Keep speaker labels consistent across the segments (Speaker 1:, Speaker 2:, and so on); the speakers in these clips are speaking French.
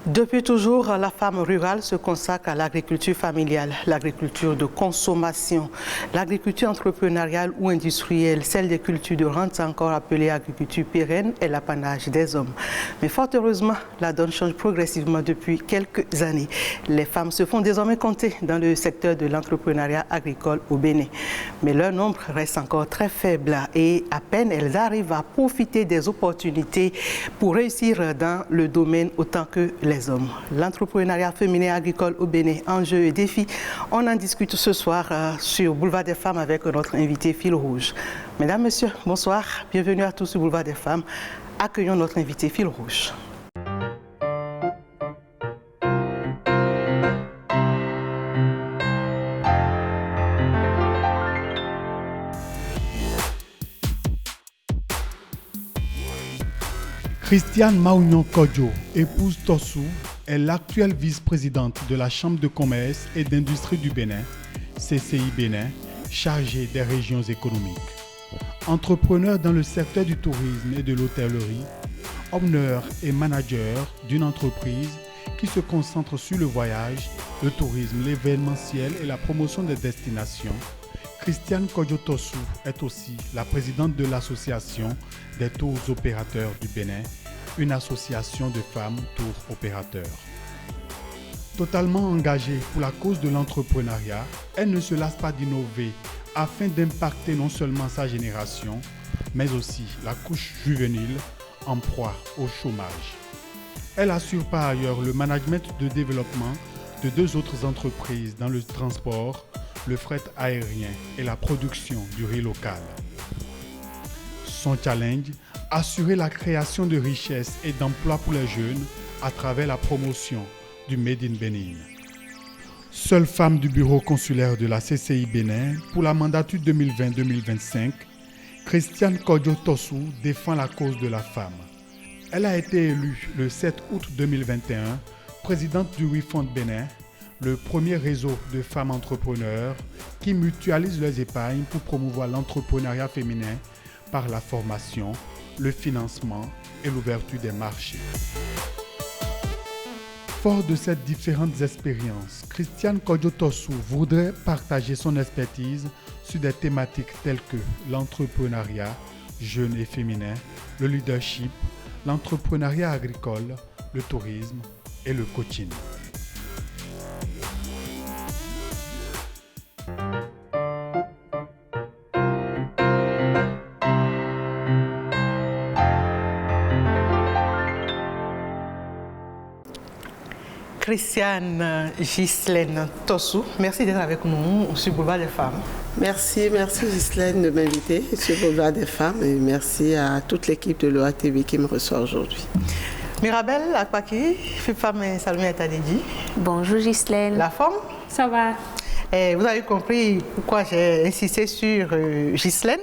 Speaker 1: Depuis toujours, la femme rurale se consacre à l'agriculture familiale, l'agriculture de consommation, l'agriculture entrepreneuriale ou industrielle, celle des cultures de rente encore appelée agriculture pérenne est l'apanage des hommes. Mais fort heureusement, la donne change progressivement depuis quelques années. Les femmes se font désormais compter dans le secteur de l'entrepreneuriat agricole au Bénin. Mais leur nombre reste encore très faible et à peine elles arrivent à profiter des opportunités pour réussir dans le domaine autant que les hommes. L'entrepreneuriat féminin agricole au Bénin, enjeux et défis, on en discute ce soir sur Boulevard des Femmes avec notre invité Fil Rouge. Mesdames, Messieurs, bonsoir, bienvenue à tous sur Boulevard des Femmes. Accueillons notre invité Fil Rouge.
Speaker 2: Christiane Maounion Kodjo, épouse Tossou, est l'actuelle vice-présidente de la Chambre de commerce et d'industrie du Bénin, CCI Bénin, chargée des régions économiques. Entrepreneur dans le secteur du tourisme et de l'hôtellerie, owner et manager d'une entreprise qui se concentre sur le voyage, le tourisme, l'événementiel et la promotion des destinations, Christiane Kodjo Tossou est aussi la présidente de l'Association des tours opérateurs du Bénin, une association de femmes tours opérateurs. Totalement engagée pour la cause de l'entrepreneuriat, elle ne se lasse pas d'innover afin d'impacter non seulement sa génération, mais aussi la couche juvénile en proie au chômage. Elle assure par ailleurs le management de développement de 2 autres entreprises dans le transport, le fret aérien et la production du riz local. Son challenge, assurer la création de richesses et d'emplois pour les jeunes à travers la promotion du Made in Bénin. Seule femme du bureau consulaire de la CCI Bénin pour la mandature 2020-2025, Christiane Kodjo Tossou défend la cause de la femme. Elle a été élue le 7 août 2021 présidente du WeFund Bénin, le premier réseau de femmes entrepreneurs qui mutualise leurs épargnes pour promouvoir l'entrepreneuriat féminin par la formation, le financement et l'ouverture des marchés. Fort de ces différentes expériences, Christiane Kodjo Tossou voudrait partager son expertise sur des thématiques telles que l'entrepreneuriat jeune et féminin, le leadership, l'entrepreneuriat agricole, le tourisme et le coaching.
Speaker 1: Christiane Ghislaine Tossou, merci d'être avec nous sur Boulevard des Femmes.
Speaker 3: Merci Ghislaine de m'inviter sur Boulevard des Femmes et merci à toute l'équipe de l'OATV qui me reçoit aujourd'hui.
Speaker 1: Mirabel Akpaki, femme Salomé Atadedi.
Speaker 4: Bonjour Ghislaine.
Speaker 1: La forme?
Speaker 4: Ça va.
Speaker 1: Vous avez compris pourquoi j'ai insisté sur Ghislaine?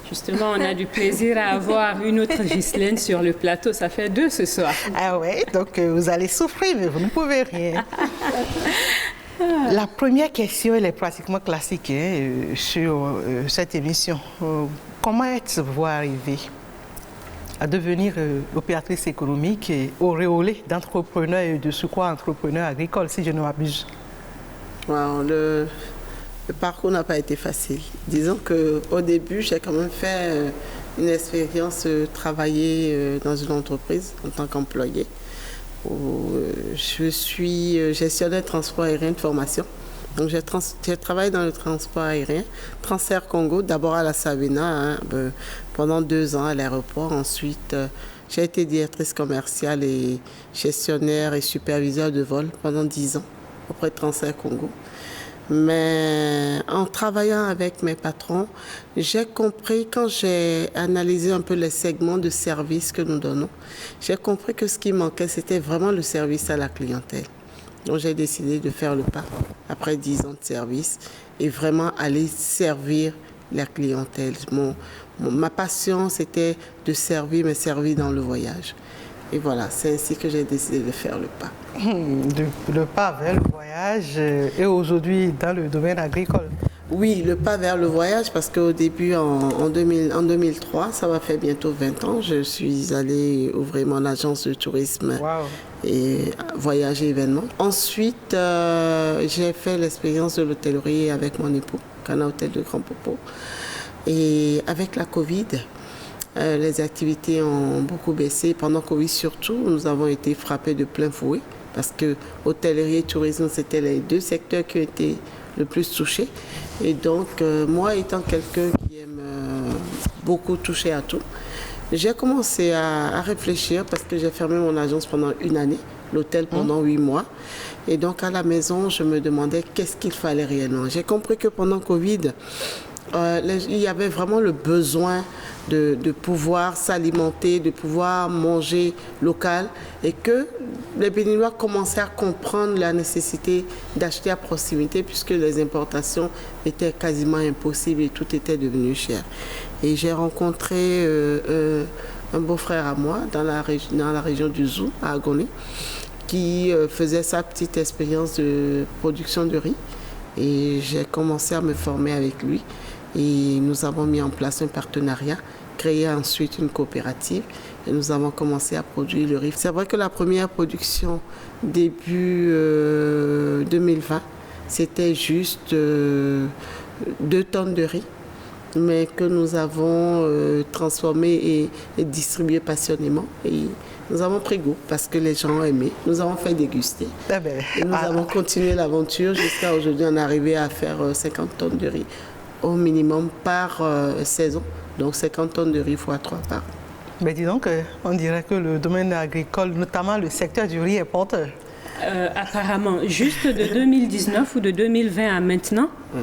Speaker 5: Justement, on a du plaisir à avoir une autre Ghislaine sur le plateau. Ça fait 2 ce soir.
Speaker 1: Ah ouais, donc vous allez souffrir, mais vous ne pouvez rien. La première question, elle est pratiquement classique sur cette émission. Comment êtes-vous arrivée à devenir opératrice économique et auréolée d'entrepreneur et de surcroît entrepreneur agricole, si je ne m'abuse?
Speaker 3: Wow, le parcours n'a pas été facile. Disons qu'au début, j'ai quand même fait une expérience travailler dans une entreprise en tant qu'employé. Je suis gestionnaire de transport aérien de formation. Donc j'ai travaillé dans le transport aérien, Transfert Congo, d'abord à la Sabina, pendant 2 ans à l'aéroport. Ensuite, j'ai été directrice commerciale et gestionnaire et superviseur de vol pendant 10 ans auprès de Transfert Congo. Mais en travaillant avec mes patrons, j'ai compris, quand j'ai analysé un peu les segments de services que nous donnons, j'ai compris que ce qui manquait, c'était vraiment le service à la clientèle. Donc j'ai décidé de faire le pas, après 10 ans de service, et vraiment aller servir la clientèle. Ma passion, c'était de servir, mais servir dans le voyage. Et voilà, c'est ainsi que j'ai décidé de faire le pas.
Speaker 1: Le pas vers le voyage et aujourd'hui dans le domaine agricole.
Speaker 3: Oui, le pas vers le voyage, parce qu'au début, en 2003, ça m'a fait bientôt 20 ans, je suis allée ouvrir mon agence de tourisme et voyage et événements. Ensuite, j'ai fait l'expérience de l'hôtellerie avec mon époux, Cana Hôtel de Grand Popo. Et avec la Covid, les activités ont beaucoup baissé. Pendant Covid surtout, nous avons été frappés de plein fouet, parce que hôtellerie et tourisme, c'était les deux secteurs qui ont été le plus touchés. Et donc, moi, étant quelqu'un qui aime beaucoup toucher à tout, j'ai commencé à réfléchir, parce que j'ai fermé mon agence pendant une année, l'hôtel pendant 8 mois. Et donc, à la maison, je me demandais qu'est-ce qu'il fallait réellement. J'ai compris que pendant Covid, il y avait vraiment le besoin de pouvoir s'alimenter, de pouvoir manger local, et que les Béninois commençaient à comprendre la nécessité d'acheter à proximité, puisque les importations étaient quasiment impossibles et tout était devenu cher. Et j'ai rencontré un beau-frère à moi dans la région du Zou, à Agoné, qui faisait sa petite expérience de production de riz. Et j'ai commencé à me former avec lui. Et nous avons mis en place un partenariat, créé ensuite une coopérative, et nous avons commencé à produire le riz. C'est vrai que la première production début 2020, c'était juste 2 tonnes de riz, mais que nous avons transformé et distribué passionnément. Et nous avons pris goût parce que les gens ont aimé. Nous avons fait déguster. Et nous avons continué l'aventure jusqu'à aujourd'hui. On est arrivé à faire 50 tonnes de riz au minimum par saison. Donc 50 tonnes de riz x 3 par an.
Speaker 1: Mais dis donc, on dirait que le domaine agricole, notamment le secteur du riz, est porteur.
Speaker 5: Apparemment, juste de 2019 ou de 2020 à maintenant.
Speaker 3: Oui.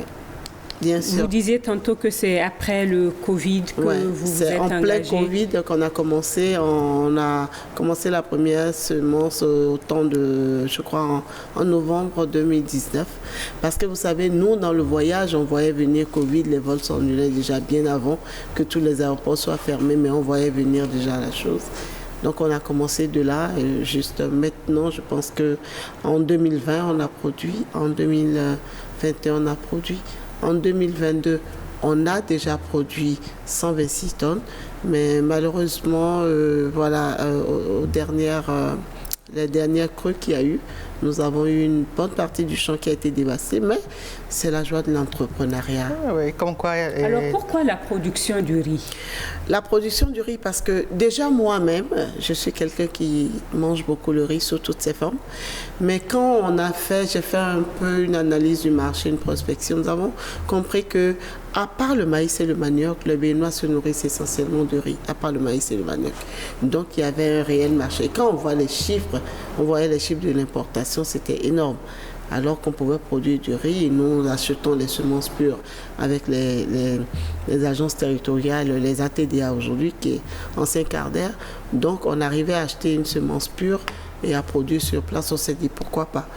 Speaker 3: Bien sûr.
Speaker 5: Vous disiez tantôt que c'est après le Covid que vous êtes engagé. C'est en plein Covid qu'on a commencé. On a commencé la première semence au temps de, je crois, en novembre 2019. Parce que vous savez, nous, dans le voyage, on voyait venir Covid, les vols s'annulaient déjà bien avant que tous les aéroports soient fermés, mais on voyait venir déjà la chose. Donc on a commencé de là, et juste maintenant, je pense qu'en 2020, on a produit, en 2021, on a produit. En 2022, on a déjà produit 126 tonnes, mais malheureusement, les dernières crues qu'il y a eu, nous avons eu une bonne partie du champ qui a été dévastée, mais c'est la joie de l'entrepreneuriat.
Speaker 1: Ah oui, comme quoi,
Speaker 5: alors pourquoi la production du riz?
Speaker 3: La production du riz, parce que déjà moi-même, je suis quelqu'un qui mange beaucoup le riz sous toutes ses formes. Mais quand j'ai fait un peu une analyse du marché, une prospection, nous avons compris que, à part le maïs et le manioc, les Béninois se nourrissent essentiellement de riz, à part le maïs et le manioc. Donc il y avait un réel marché. Et quand on voit les chiffres, on voyait les chiffres de l'importation, c'était énorme. Alors qu'on pouvait produire du riz, et nous achetons les semences pures avec les agences territoriales, les ATDA aujourd'hui, qui est ancien Carder. Donc on arrivait à acheter une semence pure et à produire sur place. On s'est dit pourquoi pas.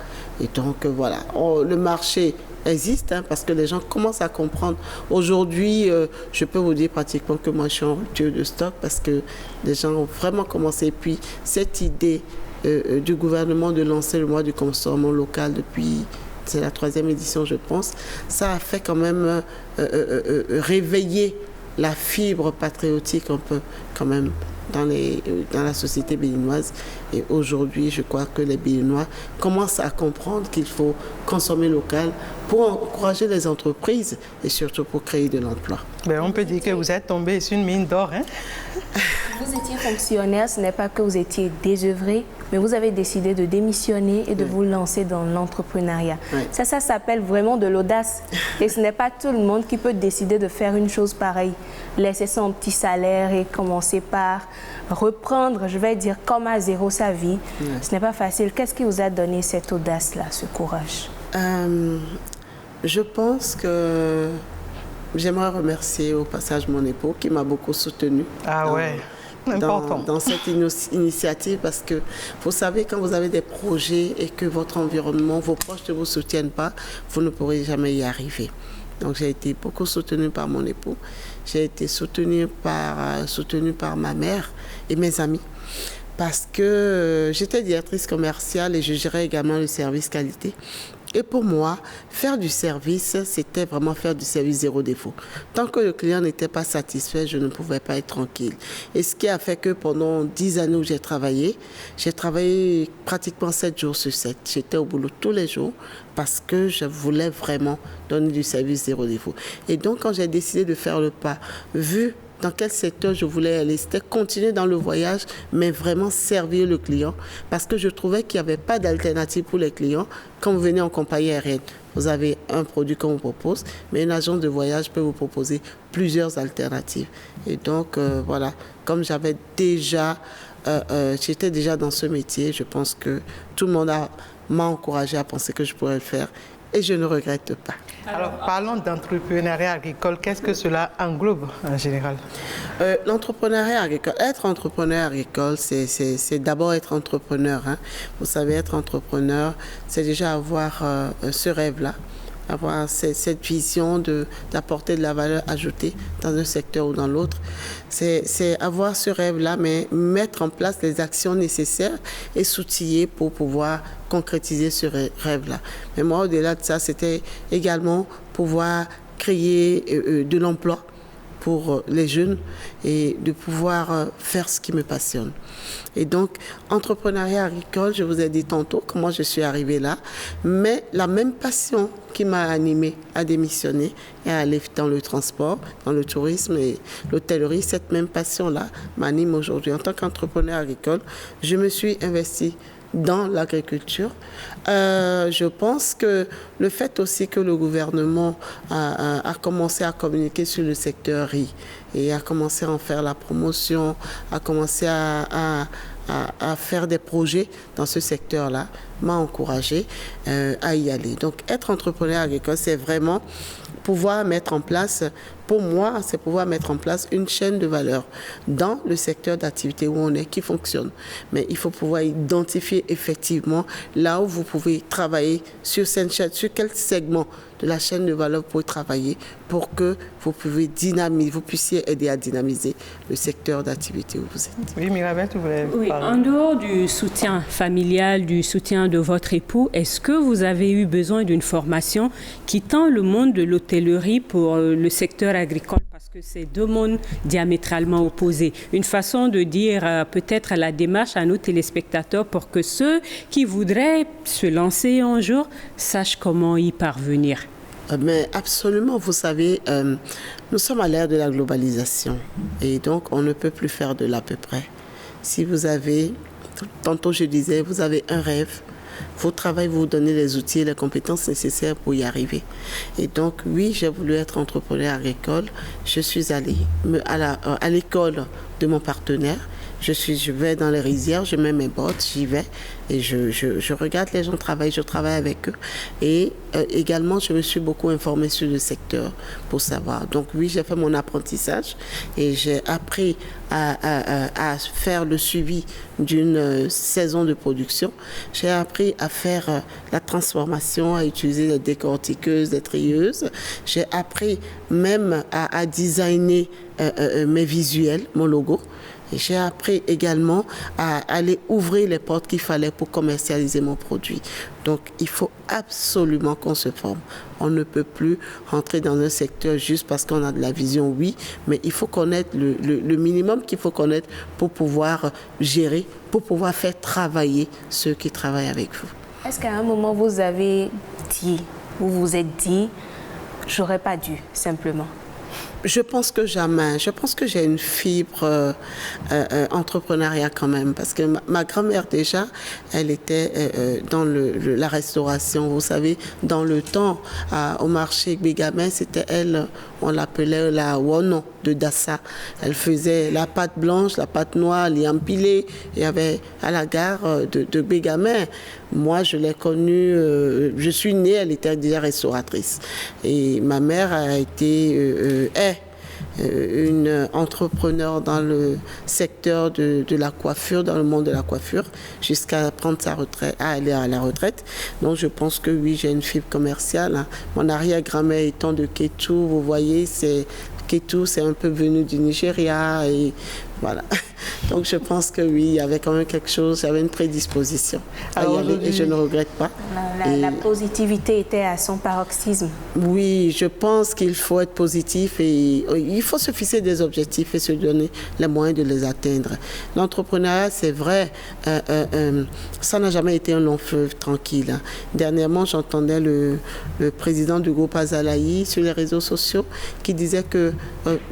Speaker 3: Et donc voilà, le marché existe, parce que les gens commencent à comprendre. Aujourd'hui, je peux vous dire pratiquement que moi je suis en rupture de stock, parce que les gens ont vraiment commencé. Et puis cette idée du gouvernement de lancer le mois du consommation local depuis, c'est la 3e édition je pense, ça a fait quand même réveiller la fibre patriotique un peu quand même dans la société béninoise. Et aujourd'hui, je crois que les Béninois commencent à comprendre qu'il faut consommer local pour encourager les entreprises et surtout pour créer de l'emploi.
Speaker 1: Ben, on peut dire que vous êtes tombé sur une mine d'or, hein?
Speaker 4: Vous étiez fonctionnaire, ce n'est pas que vous étiez désœuvré, mais vous avez décidé de démissionner et de vous lancer dans l'entrepreneuriat.
Speaker 3: Oui.
Speaker 4: Ça s'appelle vraiment de l'audace. Et ce n'est pas tout le monde qui peut décider de faire une chose pareille. Laisser son petit salaire et commencer par reprendre, je vais dire, comme à zéro sa vie. Oui. Ce n'est pas facile. Qu'est-ce qui vous a donné cette audace-là, ce courage?
Speaker 3: Je pense que j'aimerais remercier au passage mon époux qui m'a beaucoup soutenue.
Speaker 1: Ah ouais.
Speaker 3: Dans cette initiative, parce que vous savez, quand vous avez des projets et que votre environnement, vos proches ne vous soutiennent pas, vous ne pourrez jamais y arriver. Donc j'ai été beaucoup soutenue par mon époux, j'ai été soutenue par ma mère et mes amis, parce que j'étais directrice commerciale et je gérais également le service qualité. Et pour moi, faire du service, c'était vraiment faire du service zéro défaut. Tant que le client n'était pas satisfait, je ne pouvais pas être tranquille. Et ce qui a fait que pendant 10 années où j'ai travaillé pratiquement 7 jours sur 7. J'étais au boulot tous les jours parce que je voulais vraiment donner du service zéro défaut. Et donc, quand j'ai décidé de faire le pas, vu dans quel secteur je voulais aller, c'était continuer dans le voyage, mais vraiment servir le client, parce que je trouvais qu'il n'y avait pas d'alternative pour les clients. Quand vous venez en compagnie aérienne, vous avez un produit qu'on vous propose, mais une agence de voyage peut vous proposer plusieurs alternatives. Et donc, voilà, comme j'étais déjà dans ce métier, je pense que tout le monde m'a encouragé à penser que je pourrais le faire. Et je ne regrette pas.
Speaker 1: Alors, parlons d'entrepreneuriat agricole. Qu'est-ce que cela englobe en général?
Speaker 3: L'entrepreneuriat agricole, être entrepreneur agricole, c'est d'abord être entrepreneur. Hein. Vous savez, être entrepreneur, c'est déjà avoir ce rêve-là, avoir cette vision d'apporter de la valeur ajoutée dans un secteur ou dans l'autre. C'est avoir ce rêve-là, mais mettre en place les actions nécessaires et s'outiller pour pouvoir concrétiser ce rêve-là. Mais moi, au-delà de ça, c'était également pouvoir créer de l'emploi pour les jeunes et de pouvoir faire ce qui me passionne. Et donc, entrepreneuriat agricole, je vous ai dit tantôt comment je suis arrivée là, mais la même passion qui m'a animée à démissionner et à aller dans le transport, dans le tourisme et l'hôtellerie, cette même passion-là m'anime aujourd'hui. En tant qu'entrepreneur agricole, je me suis investie dans l'agriculture. Je pense que le fait aussi que le gouvernement a commencé à communiquer sur le secteur riz et a commencé à en faire la promotion, a commencé à faire des projets dans ce secteur-là, m'a encouragé à y aller. Donc, être entrepreneur agricole, c'est vraiment pouvoir mettre en place, pour moi, c'est pouvoir mettre en place une chaîne de valeur dans le secteur d'activité où on est, qui fonctionne. Mais il faut pouvoir identifier effectivement là où vous pouvez travailler sur cette chaîne, sur quel segment de la chaîne de valeur vous pouvez travailler pour que vous puissiez aider à dynamiser le secteur d'activité où vous êtes.
Speaker 1: Oui, Mirabel, tu voulais parler.
Speaker 5: En dehors du soutien familial, du soutien de votre époux, est-ce que vous avez eu besoin d'une formation quittant le monde de l'hôtellerie pour le secteur agricole? Parce que c'est deux mondes diamétralement opposés. Une façon de dire peut-être la démarche à nos téléspectateurs pour que ceux qui voudraient se lancer un jour sachent comment y parvenir.
Speaker 3: Mais absolument, vous savez, nous sommes à l'ère de la globalisation et donc on ne peut plus faire de l'à peu près. Si vous avez, tantôt je disais, vous avez un rêve, votre travail vous donne les outils et les compétences nécessaires pour y arriver. Et donc, oui, j'ai voulu être entrepreneur agricole. Je suis allée à l'école de mon partenaire. Je vais dans les rizières, je mets mes bottes, j'y vais et je regarde les gens travailler, je travaille avec eux. Et également, je me suis beaucoup informée sur le secteur pour savoir. Donc oui, j'ai fait mon apprentissage et j'ai appris à faire le suivi d'une saison de production. J'ai appris à faire la transformation, à utiliser des décortiqueuses, des trieuses. J'ai appris même à designer mes visuels, mon logo. Et j'ai appris également à aller ouvrir les portes qu'il fallait pour commercialiser mon produit. Donc, il faut absolument qu'on se forme. On ne peut plus rentrer dans un secteur juste parce qu'on a de la vision, oui, mais il faut connaître le minimum qu'il faut connaître pour pouvoir gérer, pour pouvoir faire travailler ceux qui travaillent avec vous.
Speaker 4: Est-ce qu'à un moment, vous avez dit, vous vous êtes dit, j'aurais pas dû, simplement?
Speaker 3: Je pense que jamais. Je pense que j'ai une fibre entrepreneuriat quand même, parce que ma grand-mère déjà, elle était dans la restauration. Vous savez, dans le temps, au marché Bégamin, c'était elle, on l'appelait la Wono de Dassa. Elle faisait la pâte blanche, la pâte noire, les empilés. Il y avait à la gare de Bégamin. Moi, je l'ai connue, je suis née, elle était déjà restauratrice. Et ma mère a été une entrepreneur dans le secteur de la coiffure, dans le monde de la coiffure, jusqu'à prendre sa retraite, à aller à la retraite. Donc je pense que oui, j'ai une fibre commerciale. Hein. Mon arrière-grand-mère étant de Kétou, vous voyez, Kétou, c'est un peu venu du Nigeria et Voilà. Donc je pense que oui, il y avait quand même quelque chose, j'avais une prédisposition à y aller et je ne regrette pas.
Speaker 4: La positivité était à son paroxysme.
Speaker 3: Oui, je pense qu'il faut être positif et il faut se fixer des objectifs et se donner les moyens de les atteindre. L'entrepreneuriat, c'est vrai, ça n'a jamais été un long fleuve tranquille. Dernièrement, j'entendais le président du groupe Azalaï sur les réseaux sociaux qui disait que,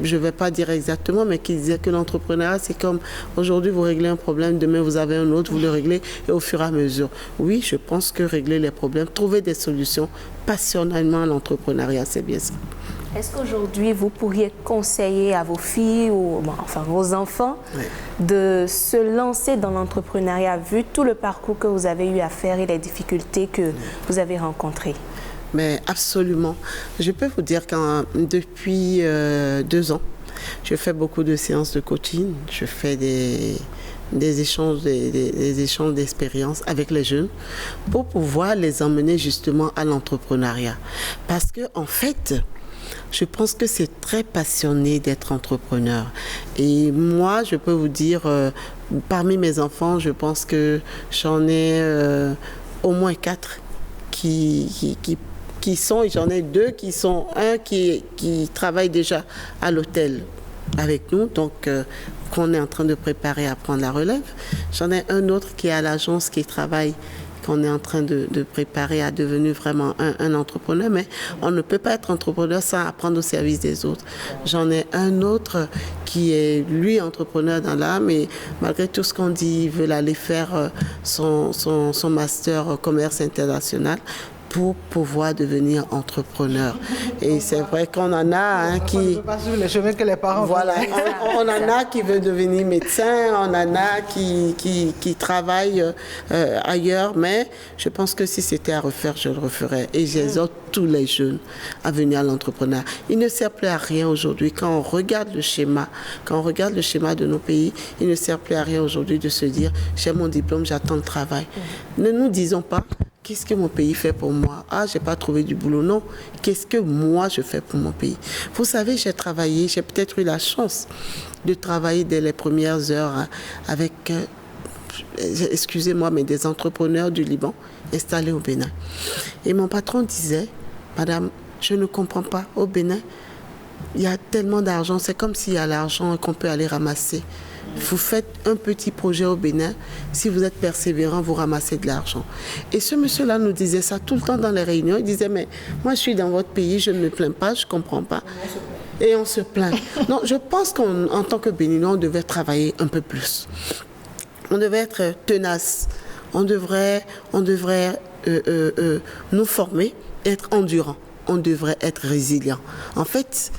Speaker 3: je ne vais pas dire exactement, mais qui disait que l'entrepreneuriat, c'est comme aujourd'hui vous réglez un problème, demain vous avez un autre, vous le réglez et au fur et à mesure. Oui, je pense que régler les problèmes, trouver des solutions, passionnellement l'entrepreneuriat, c'est bien ça.
Speaker 4: Est-ce qu'aujourd'hui vous pourriez conseiller à vos filles ou enfin vos enfants de se lancer dans l'entrepreneuriat vu tout le parcours que vous avez eu à faire et les difficultés que vous avez rencontrées?
Speaker 3: Mais absolument. Je peux vous dire que depuis 2 ans, je fais beaucoup de séances de coaching, je fais des échanges d'expériences avec les jeunes pour pouvoir les emmener justement à l'entrepreneuriat. Parce que en fait, je pense que c'est très passionné d'être entrepreneur. Et moi, je peux vous dire, parmi mes enfants, je pense que j'en ai au moins 4 qui sont, et j'en ai 2 qui sont, un qui travaille déjà à l'hôtel avec nous, donc qu'on est en train de préparer à prendre la relève. J'en ai un autre qui est à l'agence, qui travaille, qu'on est en train de préparer à devenir vraiment un entrepreneur, mais on ne peut pas être entrepreneur sans apprendre au service des autres. J'en ai un autre qui est, lui, entrepreneur dans l'âme, et malgré tout ce qu'on dit, il veut aller faire son master commerce international pour pouvoir devenir entrepreneur. Et c'est vrai qu'on en a qui... On ne peut pas suivre les chemins que les parents voilà, on en a qui veut devenir médecin, on en a qui travaillent ailleurs, mais je pense que si c'était à refaire, je le referais. Et j'exhorte tous les jeunes à venir à l'entrepreneuriat. Il ne sert plus à rien aujourd'hui. Quand on regarde le schéma, de nos pays, il ne sert plus à rien aujourd'hui de se dire « j'ai mon diplôme, j'attends le travail ». Ne nous disons pas qu'est-ce que mon pays fait pour moi? Ah, j'ai pas trouvé du boulot. Non. Qu'est-ce que moi je fais pour mon pays? Vous savez, j'ai peut-être eu la chance de travailler dès les premières heures avec, excusez-moi, mais des entrepreneurs du Liban installés au Bénin. Et mon patron disait, Madame, je ne comprends pas, au Bénin, il y a tellement d'argent, c'est comme s'il y a l'argent qu'on peut aller ramasser. Vous faites un petit projet au Bénin, si vous êtes persévérant, vous ramassez de l'argent. Et ce monsieur-là nous disait ça tout le temps dans les réunions. Il disait, mais moi je suis dans votre pays, je ne me plains pas, je ne comprends pas. Et on se plaint. Non, je pense qu'en tant que Béninois, on devait travailler un peu plus. On devait être tenace. On devrait nous former, être endurant. On devrait être résilient. En fait,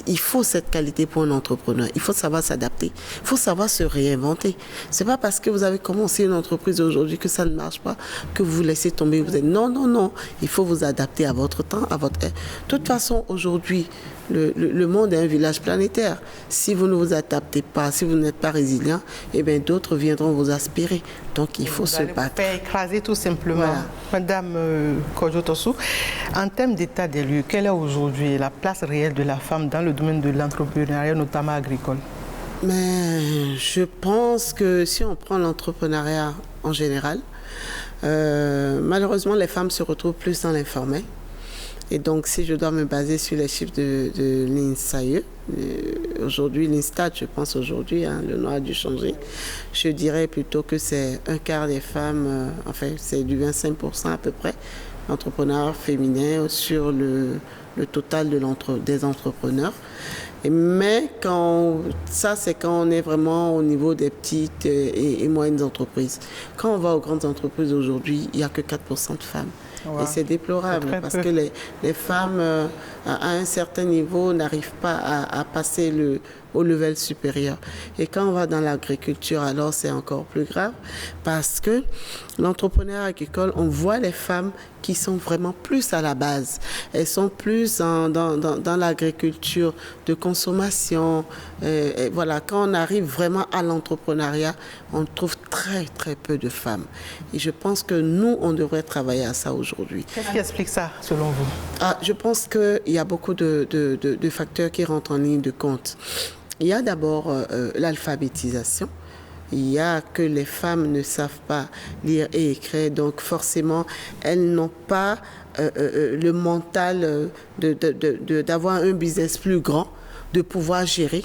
Speaker 3: il faut cette qualité pour un entrepreneur. Il faut savoir s'adapter. Il faut savoir se réinventer. C'est pas parce que vous avez commencé une entreprise aujourd'hui que ça ne marche pas, que vous laissez tomber. Vous êtes non. Il faut vous adapter à votre temps, à votre ère. De toute façon, aujourd'hui, le monde est un village planétaire. Si vous ne vous adaptez pas, si vous n'êtes pas résilient, eh bien d'autres viendront vous aspirer. Donc il faut se battre.
Speaker 1: Vous faire écraser tout simplement. Voilà. Madame Kodjo Tossou, en termes d'état des lieux, quelle est aujourd'hui la place réelle de la femme dans le domaine de l'entrepreneuriat, notamment agricole?
Speaker 3: Mais je pense que si on prend l'entrepreneuriat en général, malheureusement les femmes se retrouvent plus dans l'informel. Et donc, si je dois me baser sur les chiffres de l'INSAE, aujourd'hui, l'INSTAT, je pense aujourd'hui, le nom a dû changer, je dirais plutôt que c'est un quart des femmes, enfin, c'est du 25% à peu près, entrepreneurs féminins sur le total des entrepreneurs. Mais ça, c'est quand on est vraiment au niveau des petites et moyennes entreprises. Quand on va aux grandes entreprises aujourd'hui, il n'y a que 4% de femmes. Wow. Et c'est déplorable parce que les femmes, à un certain niveau, n'arrivent pas à passer au level supérieur. Et quand on va dans l'agriculture, alors c'est encore plus grave parce que l'entrepreneur agricole, on voit les femmes qui sont vraiment plus à la base. Elles sont plus dans l'agriculture de consommation. Et voilà, quand on arrive vraiment à l'entrepreneuriat, on trouve très, très peu de femmes. Et je pense que nous, on devrait travailler à ça aujourd'hui.
Speaker 1: Qu'est-ce qui explique ça, selon vous?
Speaker 3: Je pense qu'il y a beaucoup de facteurs qui rentrent en ligne de compte. Il y a d'abord l'alphabétisation. Il y a que les femmes ne savent pas lire et écrire, donc forcément, elles n'ont pas le mental d'avoir un business plus grand, de pouvoir gérer.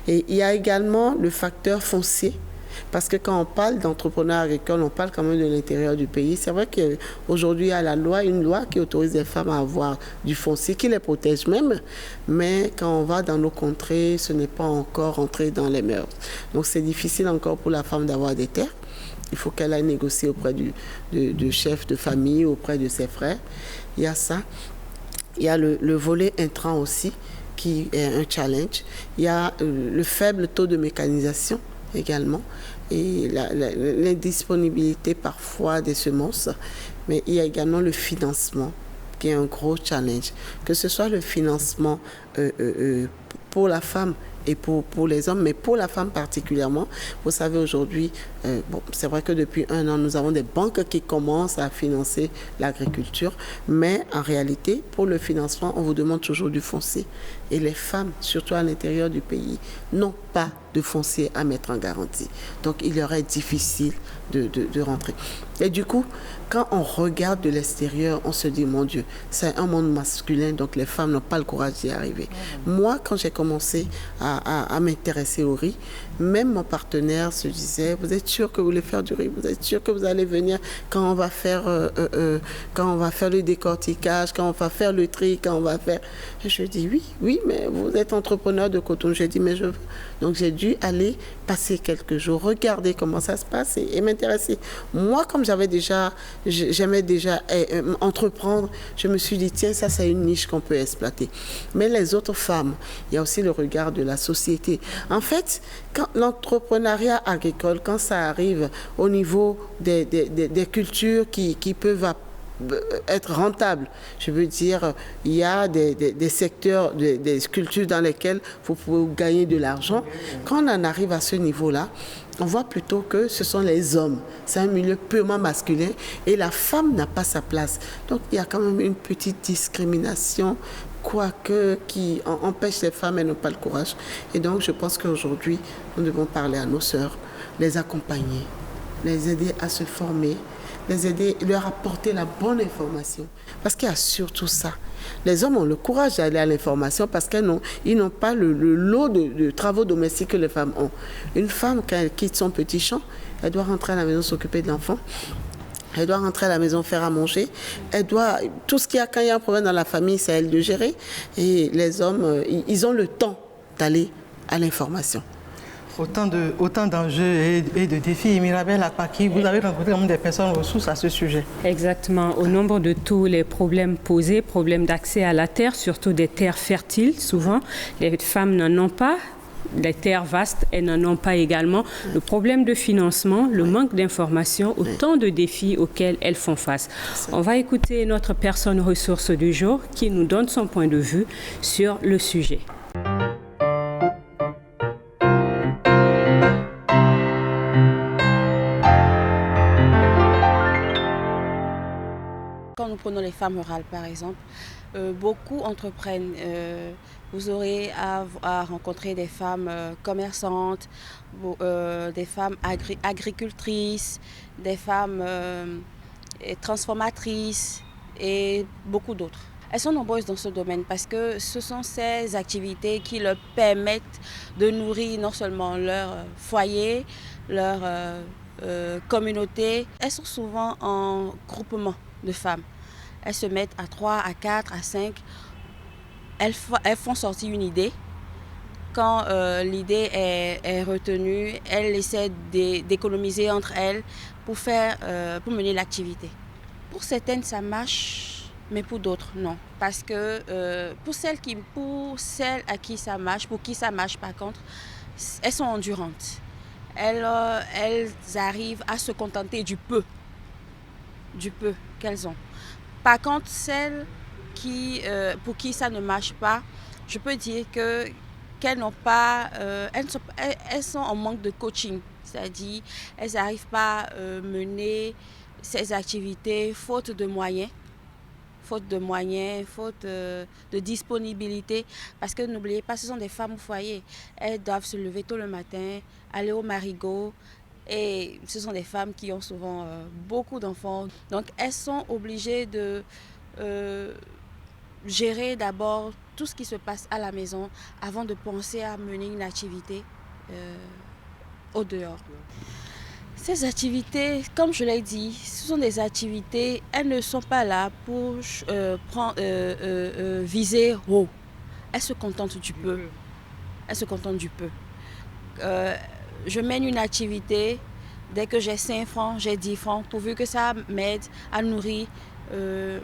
Speaker 3: Et il y a également le facteur foncier. Parce que quand on parle d'entrepreneurs agricoles, on parle quand même de l'intérieur du pays. C'est vrai qu'aujourd'hui, il y a une loi qui autorise les femmes à avoir du foncier, qui les protège même. Mais quand on va dans nos contrées, ce n'est pas encore entré dans les mœurs. Donc c'est difficile encore pour la femme d'avoir des terres. Il faut qu'elle aille négocier auprès du chef de famille, auprès de ses frères. Il y a ça. Il y a le volet intrant aussi, qui est un challenge. Il y a le faible taux de mécanisation également, et l'indisponibilité parfois des semences, mais il y a également le financement qui est un gros challenge, que ce soit le financement pour la femme et pour les hommes, mais pour la femme particulièrement. Vous savez, aujourd'hui, c'est vrai que depuis 1 an, nous avons des banques qui commencent à financer l'agriculture, mais en réalité, pour le financement, on vous demande toujours du foncier. Et les femmes, surtout à l'intérieur du pays, n'ont pas de foncier à mettre en garantie. Donc, il leur est difficile de rentrer. Et du coup, quand on regarde de l'extérieur, on se dit, mon Dieu, c'est un monde masculin, donc les femmes n'ont pas le courage d'y arriver. Moi, quand j'ai commencé à m'intéresser au riz, même mon partenaire se disait, vous êtes sûr que vous voulez faire du riz? Vous êtes sûr que vous allez venir quand on va faire le décortiquage, quand on va faire le tri, quand on va faire... Et je dis, oui, mais vous êtes entrepreneur de coton. Je dis, mais je veux. Donc j'ai dû aller passer quelques jours, regarder comment ça se passe et m'intéresser. Moi, comme j'aimais déjà entreprendre, je me suis dit, tiens, ça c'est une niche qu'on peut exploiter. Mais les autres femmes, il y a aussi le regard de la société. En fait, quand l'entrepreneuriat agricole, quand ça arrive au niveau des cultures qui peuvent être rentables, je veux dire, il y a des secteurs, des cultures dans lesquelles vous pouvez gagner de l'argent. Quand on en arrive à ce niveau-là, on voit plutôt que ce sont les hommes. C'est un milieu purement masculin et la femme n'a pas sa place. Donc il y a quand même une petite discrimination, quoique, qui empêche les femmes, elles n'ont pas le courage. Et donc je pense qu'aujourd'hui, nous devons parler à nos sœurs, les accompagner, les aider à se former, les aider, leur apporter la bonne information. Parce qu'il y a surtout ça. Les hommes ont le courage d'aller à l'information parce qu'ils n'ont pas le lot de travaux domestiques que les femmes ont. Une femme, quand elle quitte son petit champ, elle doit rentrer à la maison s'occuper de l'enfant. Elle doit rentrer à la maison faire à manger. Tout ce qu'il y a, quand il y a un problème dans la famille, c'est à elle de gérer. Et les hommes, ils ont le temps d'aller à l'information.
Speaker 1: Autant d'enjeux et de défis. Mirabel Akpaki, vous avez rencontré des personnes ressources à ce sujet.
Speaker 5: Exactement. Au nombre de tous les problèmes posés, problèmes d'accès à la terre, surtout des terres fertiles, souvent, les femmes n'en ont pas. Les terres vastes, elles n'en ont pas également. Le problème de financement, le manque d'information, autant de défis auxquels elles font face. On va écouter notre personne ressource du jour qui nous donne son point de vue sur le sujet.
Speaker 6: Quand nous prenons les femmes rurales, par exemple, beaucoup entreprennent. Vous aurez à rencontrer des femmes commerçantes, des femmes agricultrices, des femmes transformatrices et beaucoup d'autres. Elles sont nombreuses dans ce domaine parce que ce sont ces activités qui leur permettent de nourrir non seulement leur foyer, leur communauté. Elles sont souvent en groupement de femmes. Elles se mettent à 3, à 4, à 5. Elles font sortir une idée. Quand l'idée est retenue, elles essaient d'économiser entre elles pour mener l'activité. Pour certaines, ça marche, mais pour d'autres, non. Parce que pour celles à qui ça marche, pour qui ça marche par contre, elles sont endurantes. Elles arrivent à se contenter du peu qu'elles ont. Par contre, celles pour qui ça ne marche pas, je peux dire qu'elles n'ont pas, elles sont en manque de coaching, c'est-à-dire elles n'arrivent pas à mener ces activités faute de moyens, faute de moyens, faute de disponibilité. Parce que n'oubliez pas, ce sont des femmes au foyer. Elles doivent se lever tôt le matin, aller au marigot. Et ce sont des femmes qui ont souvent beaucoup d'enfants. Donc elles sont obligées de gérer d'abord tout ce qui se passe à la maison avant de penser à mener une activité au dehors. Ces activités, comme je l'ai dit, ce sont des activités, elles ne sont pas là pour viser haut. Elles se contentent du peu. Elles se contentent du peu. Je mène une activité, dès que j'ai 5 francs, j'ai 10 francs, pourvu que ça m'aide à nourrir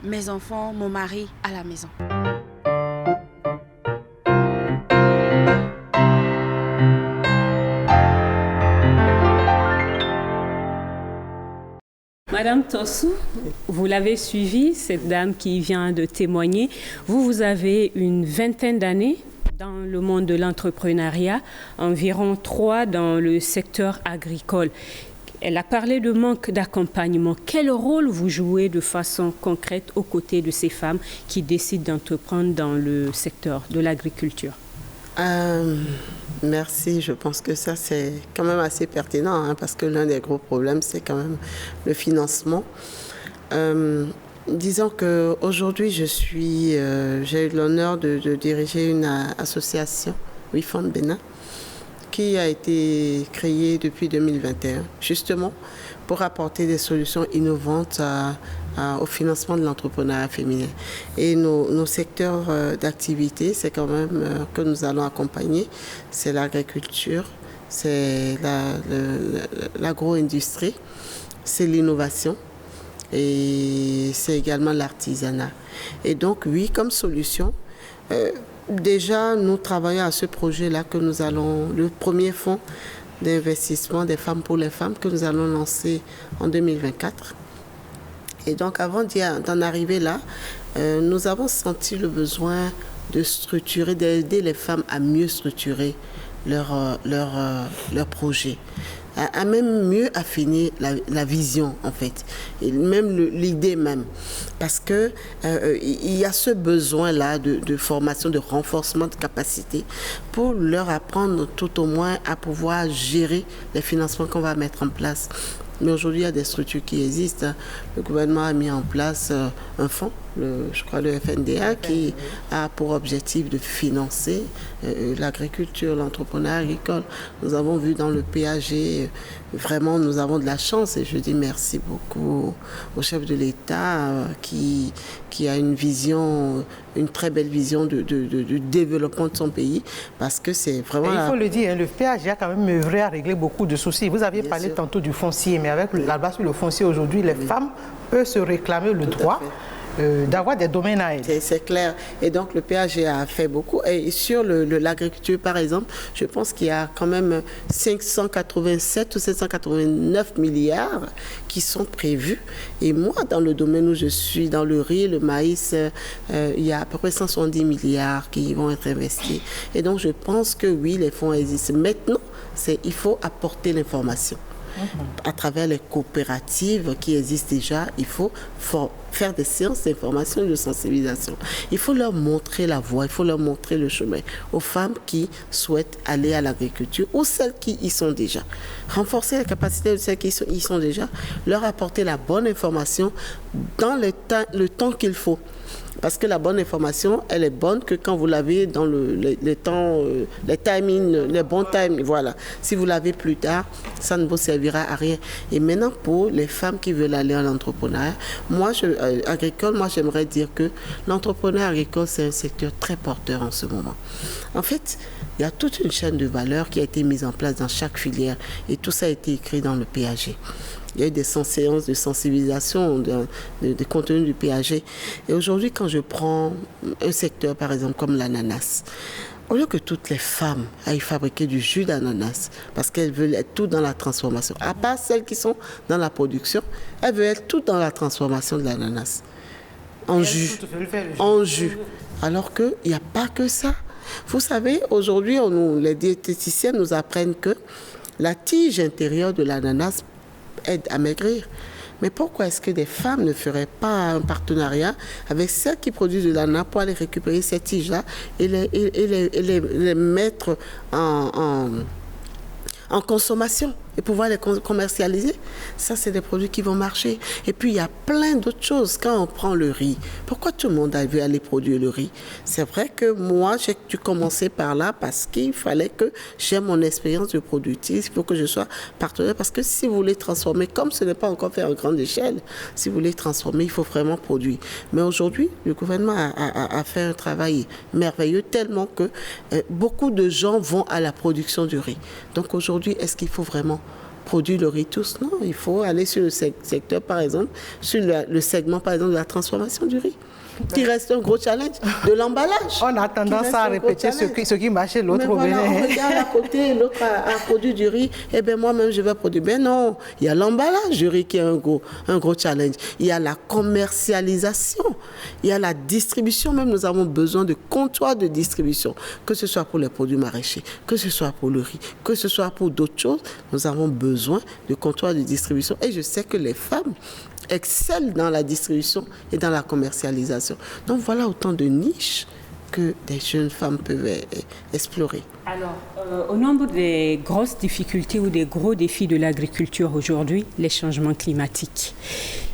Speaker 6: mes enfants, mon mari à la maison.
Speaker 7: Madame Tossou, vous l'avez suivi, cette dame qui vient de témoigner. Vous avez une vingtaine d'années dans le monde de l'entrepreneuriat, environ 3 dans le secteur agricole. Elle a parlé de manque d'accompagnement. Quel rôle vous jouez de façon concrète aux côtés de ces femmes qui décident d'entreprendre dans le secteur de l'agriculture?
Speaker 3: Merci, je pense que ça c'est quand même assez pertinent parce que l'un des gros problèmes c'est quand même le financement. Disons qu'aujourd'hui j'ai eu l'honneur de diriger une association, WeFund Bénin, qui a été créée depuis 2021, justement pour apporter des solutions innovantes au financement de l'entrepreneuriat féminin. Et nos secteurs d'activité, c'est quand même que nous allons accompagner, c'est l'agriculture, c'est l'agro-industrie, c'est l'innovation et c'est également l'artisanat. Et donc oui, comme solution, déjà nous travaillons à ce projet-là que nous allons, le premier fonds d'investissement des femmes pour les femmes que nous allons lancer en 2024. Et donc avant d'en arriver là, nous avons senti le besoin de structurer, d'aider les femmes à mieux structurer leur projet, à même mieux affiner la vision en fait, et même l'idée même. Parce que il y a ce besoin-là de formation, de renforcement de capacité pour leur apprendre tout au moins à pouvoir gérer les financements qu'on va mettre en place. Mais aujourd'hui, il y a des structures qui existent. Le gouvernement a mis en place un fonds, je crois le FNDA, qui a pour objectif de financer l'agriculture, l'entrepreneuriat agricole. Nous avons vu dans le PAG, vraiment, nous avons de la chance. Et je dis merci beaucoup au chef de l'État qui a une vision, une très belle vision du développement de son pays. Parce que c'est vraiment...
Speaker 1: Il faut le dire, le PAG a quand même œuvré à régler beaucoup de soucis. Vous aviez parlé tantôt du foncier, mais avec la base sur le foncier aujourd'hui, les femmes peuvent se réclamer le droit d'avoir des domaines à elle.
Speaker 3: C'est clair. Et donc le PAG a fait beaucoup. Et sur l'agriculture, par exemple, je pense qu'il y a quand même 587 ou 789 milliards qui sont prévus. Et moi, dans le domaine où je suis, dans le riz, le maïs, il y a à peu près 170 milliards qui vont être investis. Et donc je pense que oui, les fonds existent. Maintenant, il faut apporter l'information. À travers les coopératives qui existent déjà, il faut faire des séances d'information et de sensibilisation. Il faut leur montrer la voie, il faut leur montrer le chemin aux femmes qui souhaitent aller à l'agriculture ou celles qui y sont déjà. Renforcer la capacité de celles qui y sont déjà, leur apporter la bonne information dans le temps qu'il faut. Parce que la bonne information, elle est bonne que quand vous l'avez dans les temps, les timings, les bons timings. Voilà. Si vous l'avez plus tard, ça ne vous servira à rien. Et maintenant, pour les femmes qui veulent aller en entrepreneuriat, agricole, moi, j'aimerais dire que l'entrepreneuriat agricole, c'est un secteur très porteur en ce moment. En fait, il y a toute une chaîne de valeur qui a été mise en place dans chaque filière. Et tout ça a été écrit dans le PAG. Il y a eu des séances de sensibilisation, de contenu du PAG. Et aujourd'hui, quand je prends un secteur, par exemple, comme l'ananas, au lieu que toutes les femmes aillent fabriquer du jus d'ananas, parce qu'elles veulent être toutes dans la transformation, à part celles qui sont dans la production, elles veulent être toutes dans la transformation de l'ananas. En jus. Alors qu'il n'y a pas que ça. Vous savez, aujourd'hui, les diététiciens nous apprennent que la tige intérieure de l'ananas aide à maigrir. Mais pourquoi est-ce que des femmes ne feraient pas un partenariat avec celles qui produisent de l'ANA pour aller récupérer ces tiges-là et les mettre en consommation et pouvoir les commercialiser? Ça, c'est des produits qui vont marcher. Et puis, il y a plein d'autres choses. Quand on prend le riz, pourquoi tout le monde a vu aller produire le riz? C'est vrai que moi, j'ai dû commencer par là parce qu'il fallait que j'ai mon expérience de productrice. Il faut que je sois partenaire parce que si vous voulez transformer, comme ce n'est pas encore fait en grande échelle, si vous voulez transformer, il faut vraiment produire. Mais aujourd'hui, le gouvernement a fait un travail merveilleux tellement que beaucoup de gens vont à la production du riz. Donc aujourd'hui, est-ce qu'il faut vraiment produire le riz tous? Non, il faut aller sur le secteur, par exemple, sur le segment, par exemple, de la transformation du riz, qui reste un gros challenge, de l'emballage.
Speaker 1: On a tendance à répéter ce qui marche et l'autre
Speaker 3: revient. Voilà, on regarde à côté, l'autre a produit du riz, et bien moi-même je vais produire. Ben non, il y a l'emballage du riz qui est un gros challenge. Il y a la commercialisation, il y a la distribution. Même nous avons besoin de comptoirs de distribution, que ce soit pour les produits maraîchers, que ce soit pour le riz, que ce soit pour d'autres choses. Nous avons besoin de comptoirs de distribution. Et je sais que les femmes excellent dans la distribution et dans la commercialisation. Donc voilà autant de niches que des jeunes femmes peuvent explorer.
Speaker 7: Alors, au nombre des grosses difficultés ou des gros défis de l'agriculture aujourd'hui, les changements climatiques.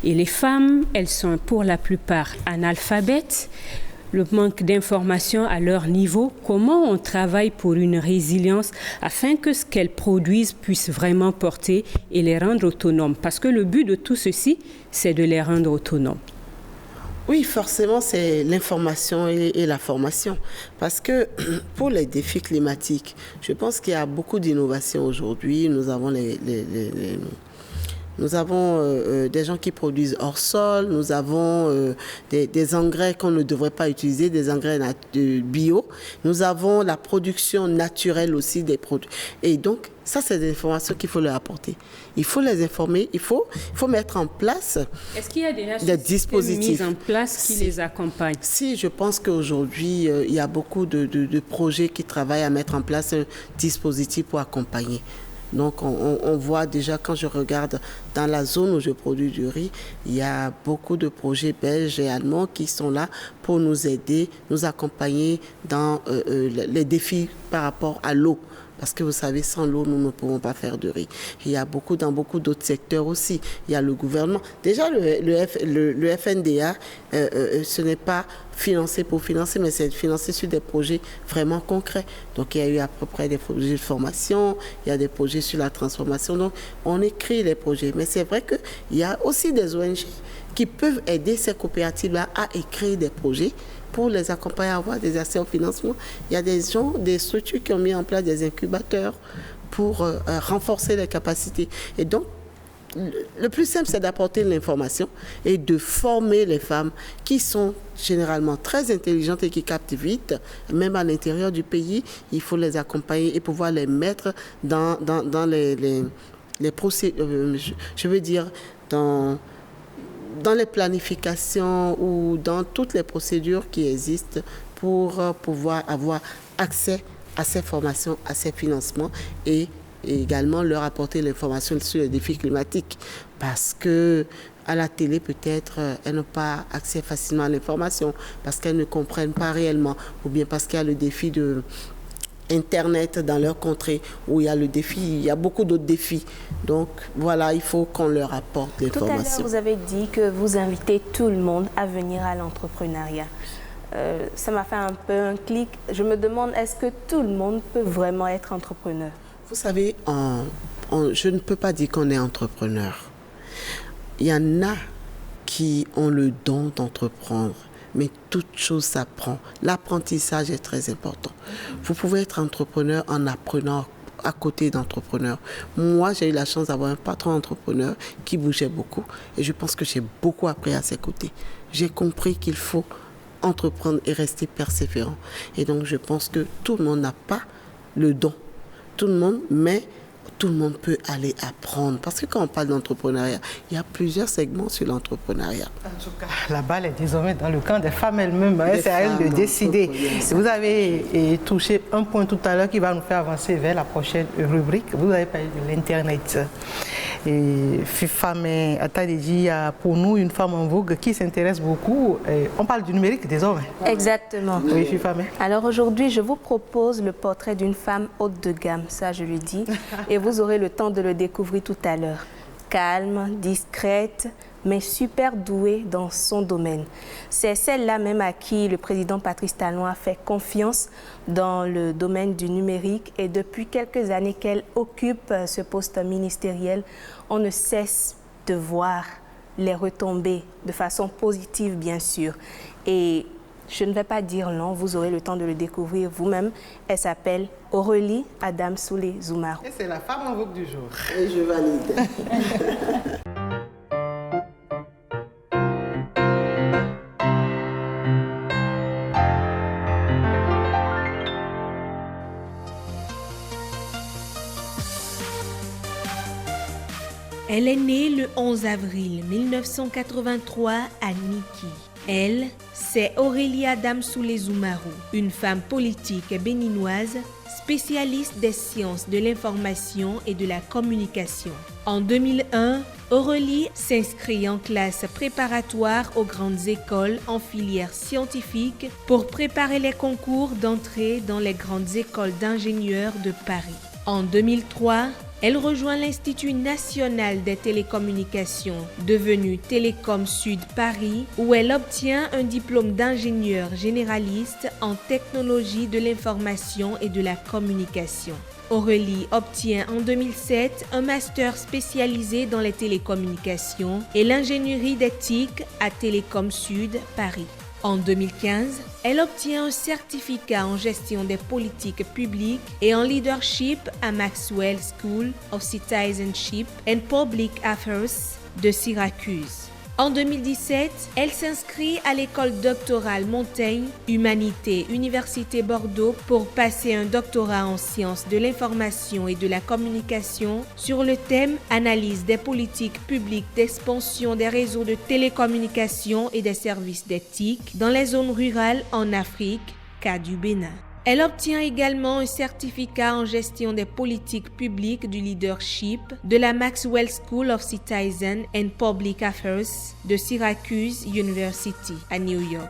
Speaker 7: Et les femmes, elles sont pour la plupart analphabètes. Le manque d'informations à leur niveau, comment on travaille pour une résilience afin que ce qu'elles produisent puisse vraiment porter et les rendre autonomes? Parce que le but de tout ceci, c'est de les rendre autonomes.
Speaker 3: Oui, forcément, c'est l'information et la formation. Parce que pour les défis climatiques, je pense qu'il y a beaucoup d'innovations aujourd'hui. Nous avons Nous avons des gens qui produisent hors sol, nous avons des engrais qu'on ne devrait pas utiliser, des engrais bio. Nous avons la production naturelle aussi des produits. Et donc, ça, c'est des informations qu'il faut leur apporter. Il faut les informer, il faut mettre en place.
Speaker 7: Est-ce qu'il y a déjà
Speaker 3: des dispositifs
Speaker 7: mis en place qui les accompagnent?
Speaker 3: Si, je pense qu'aujourd'hui, il y a beaucoup de projets qui travaillent à mettre en place un dispositif pour accompagner. Donc, on voit déjà, quand je regarde dans la zone où je produis du riz, il y a beaucoup de projets belges et allemands qui sont là pour nous aider, nous accompagner dans les défis par rapport à l'eau. Parce que vous savez, sans l'eau, nous ne pouvons pas faire de riz. Il y a dans beaucoup d'autres secteurs aussi. Il y a le gouvernement. Déjà, le FNDA, ce n'est pas financé pour financer, mais c'est financé sur des projets vraiment concrets. Donc, il y a eu à peu près des projets de formation, il y a des projets sur la transformation. Donc, on écrit les projets. Mais c'est vrai qu'il y a aussi des ONG qui peuvent aider ces coopératives-là à écrire des projets pour les accompagner à avoir des accès au financement. Il y a des structures qui ont mis en place des incubateurs pour renforcer les capacités. Et donc, le plus simple, c'est d'apporter l'information et de former les femmes qui sont généralement très intelligentes et qui captent vite, même à l'intérieur du pays. Il faut les accompagner et pouvoir les mettre dans les procédures, je veux dire, dans les planifications ou dans toutes les procédures qui existent pour pouvoir avoir accès à ces formations, à ces financements et également leur apporter l'information sur les défis climatiques. Parce que à la télé, peut-être, elles n'ont pas accès facilement à l'information, parce qu'elles ne comprennent pas réellement, ou bien parce qu'il y a le défi de Internet dans leur contrée, où il y a le défi, il y a beaucoup d'autres défis. Donc voilà, il faut qu'on leur apporte l'information.
Speaker 4: Tout à l'heure, vous avez dit que vous invitez tout le monde à venir à l'entrepreneuriat. Ça m'a fait un peu un clic. Je me demande, est-ce que tout le monde peut vraiment être entrepreneur?
Speaker 3: Vous savez, je ne peux pas dire qu'on est entrepreneur. Il y en a qui ont le don d'entreprendre. Mais toute chose s'apprend. L'apprentissage est très important. Vous pouvez être entrepreneur en apprenant à côté d'entrepreneur. Moi, j'ai eu la chance d'avoir un patron entrepreneur qui bougeait beaucoup. Et je pense que j'ai beaucoup appris à ses côtés. J'ai compris qu'il faut entreprendre et rester persévérant. Et donc, je pense que tout le monde n'a pas le don. Tout le monde, mais tout le monde peut aller apprendre. Parce que quand on parle d'entrepreneuriat, il y a plusieurs segments sur l'entrepreneuriat.
Speaker 1: En tout cas, la balle est désormais dans le camp des femmes elles-mêmes. C'est à elles de décider. Vous avez touché un point tout à l'heure qui va nous faire avancer vers la prochaine rubrique. Vous avez parlé de l'Internet. Et Femme Atadeji, il y a pour nous une femme en vogue qui s'intéresse beaucoup. On parle du numérique désormais.
Speaker 4: Exactement.
Speaker 1: Oui, Femme.
Speaker 4: Alors aujourd'hui, je vous propose le portrait d'une femme haute de gamme, ça je le dis, et vous aurez le temps de le découvrir tout à l'heure. Calme, discrète, mais super douée dans son domaine. C'est celle-là même à qui le président Patrice Talon a fait confiance dans le domaine du numérique et depuis quelques années qu'elle occupe ce poste ministériel, on ne cesse de voir les retombées de façon positive bien sûr. Et je ne vais pas dire non, vous aurez le temps de le découvrir vous-même. Elle s'appelle Aurélie Adamsoulé-Zoumarou.
Speaker 1: Et c'est la femme en vogue du jour.
Speaker 3: Et je valide.
Speaker 8: Elle est née le 11 avril 1983 à Niki. Elle, c'est Aurélie Adamsoulé-Zoumarou, une femme politique béninoise, spécialiste des sciences de l'information et de la communication. En 2001, Aurélie s'inscrit en classe préparatoire aux grandes écoles en filière scientifique pour préparer les concours d'entrée dans les grandes écoles d'ingénieurs de Paris. En 2003, elle rejoint l'Institut national des télécommunications, devenu Télécom Sud Paris, où elle obtient un diplôme d'ingénieur généraliste en technologie de l'information et de la communication. Aurélie obtient en 2007 un master spécialisé dans les télécommunications et l'ingénierie des TIC à Télécom Sud Paris. En 2015, elle obtient un certificat en gestion des politiques publiques et en leadership à Maxwell School of Citizenship and Public Affairs de Syracuse. En 2017, elle s'inscrit à l'école doctorale Montaigne, Humanité, Université Bordeaux pour passer un doctorat en sciences de l'information et de la communication sur le thème Analyse des politiques publiques d'expansion des réseaux de télécommunications et des services d'éthique dans les zones rurales en Afrique, cas du Bénin. Elle obtient également un certificat en gestion des politiques publiques du leadership de la Maxwell School of Citizen and Public Affairs de Syracuse University à New York.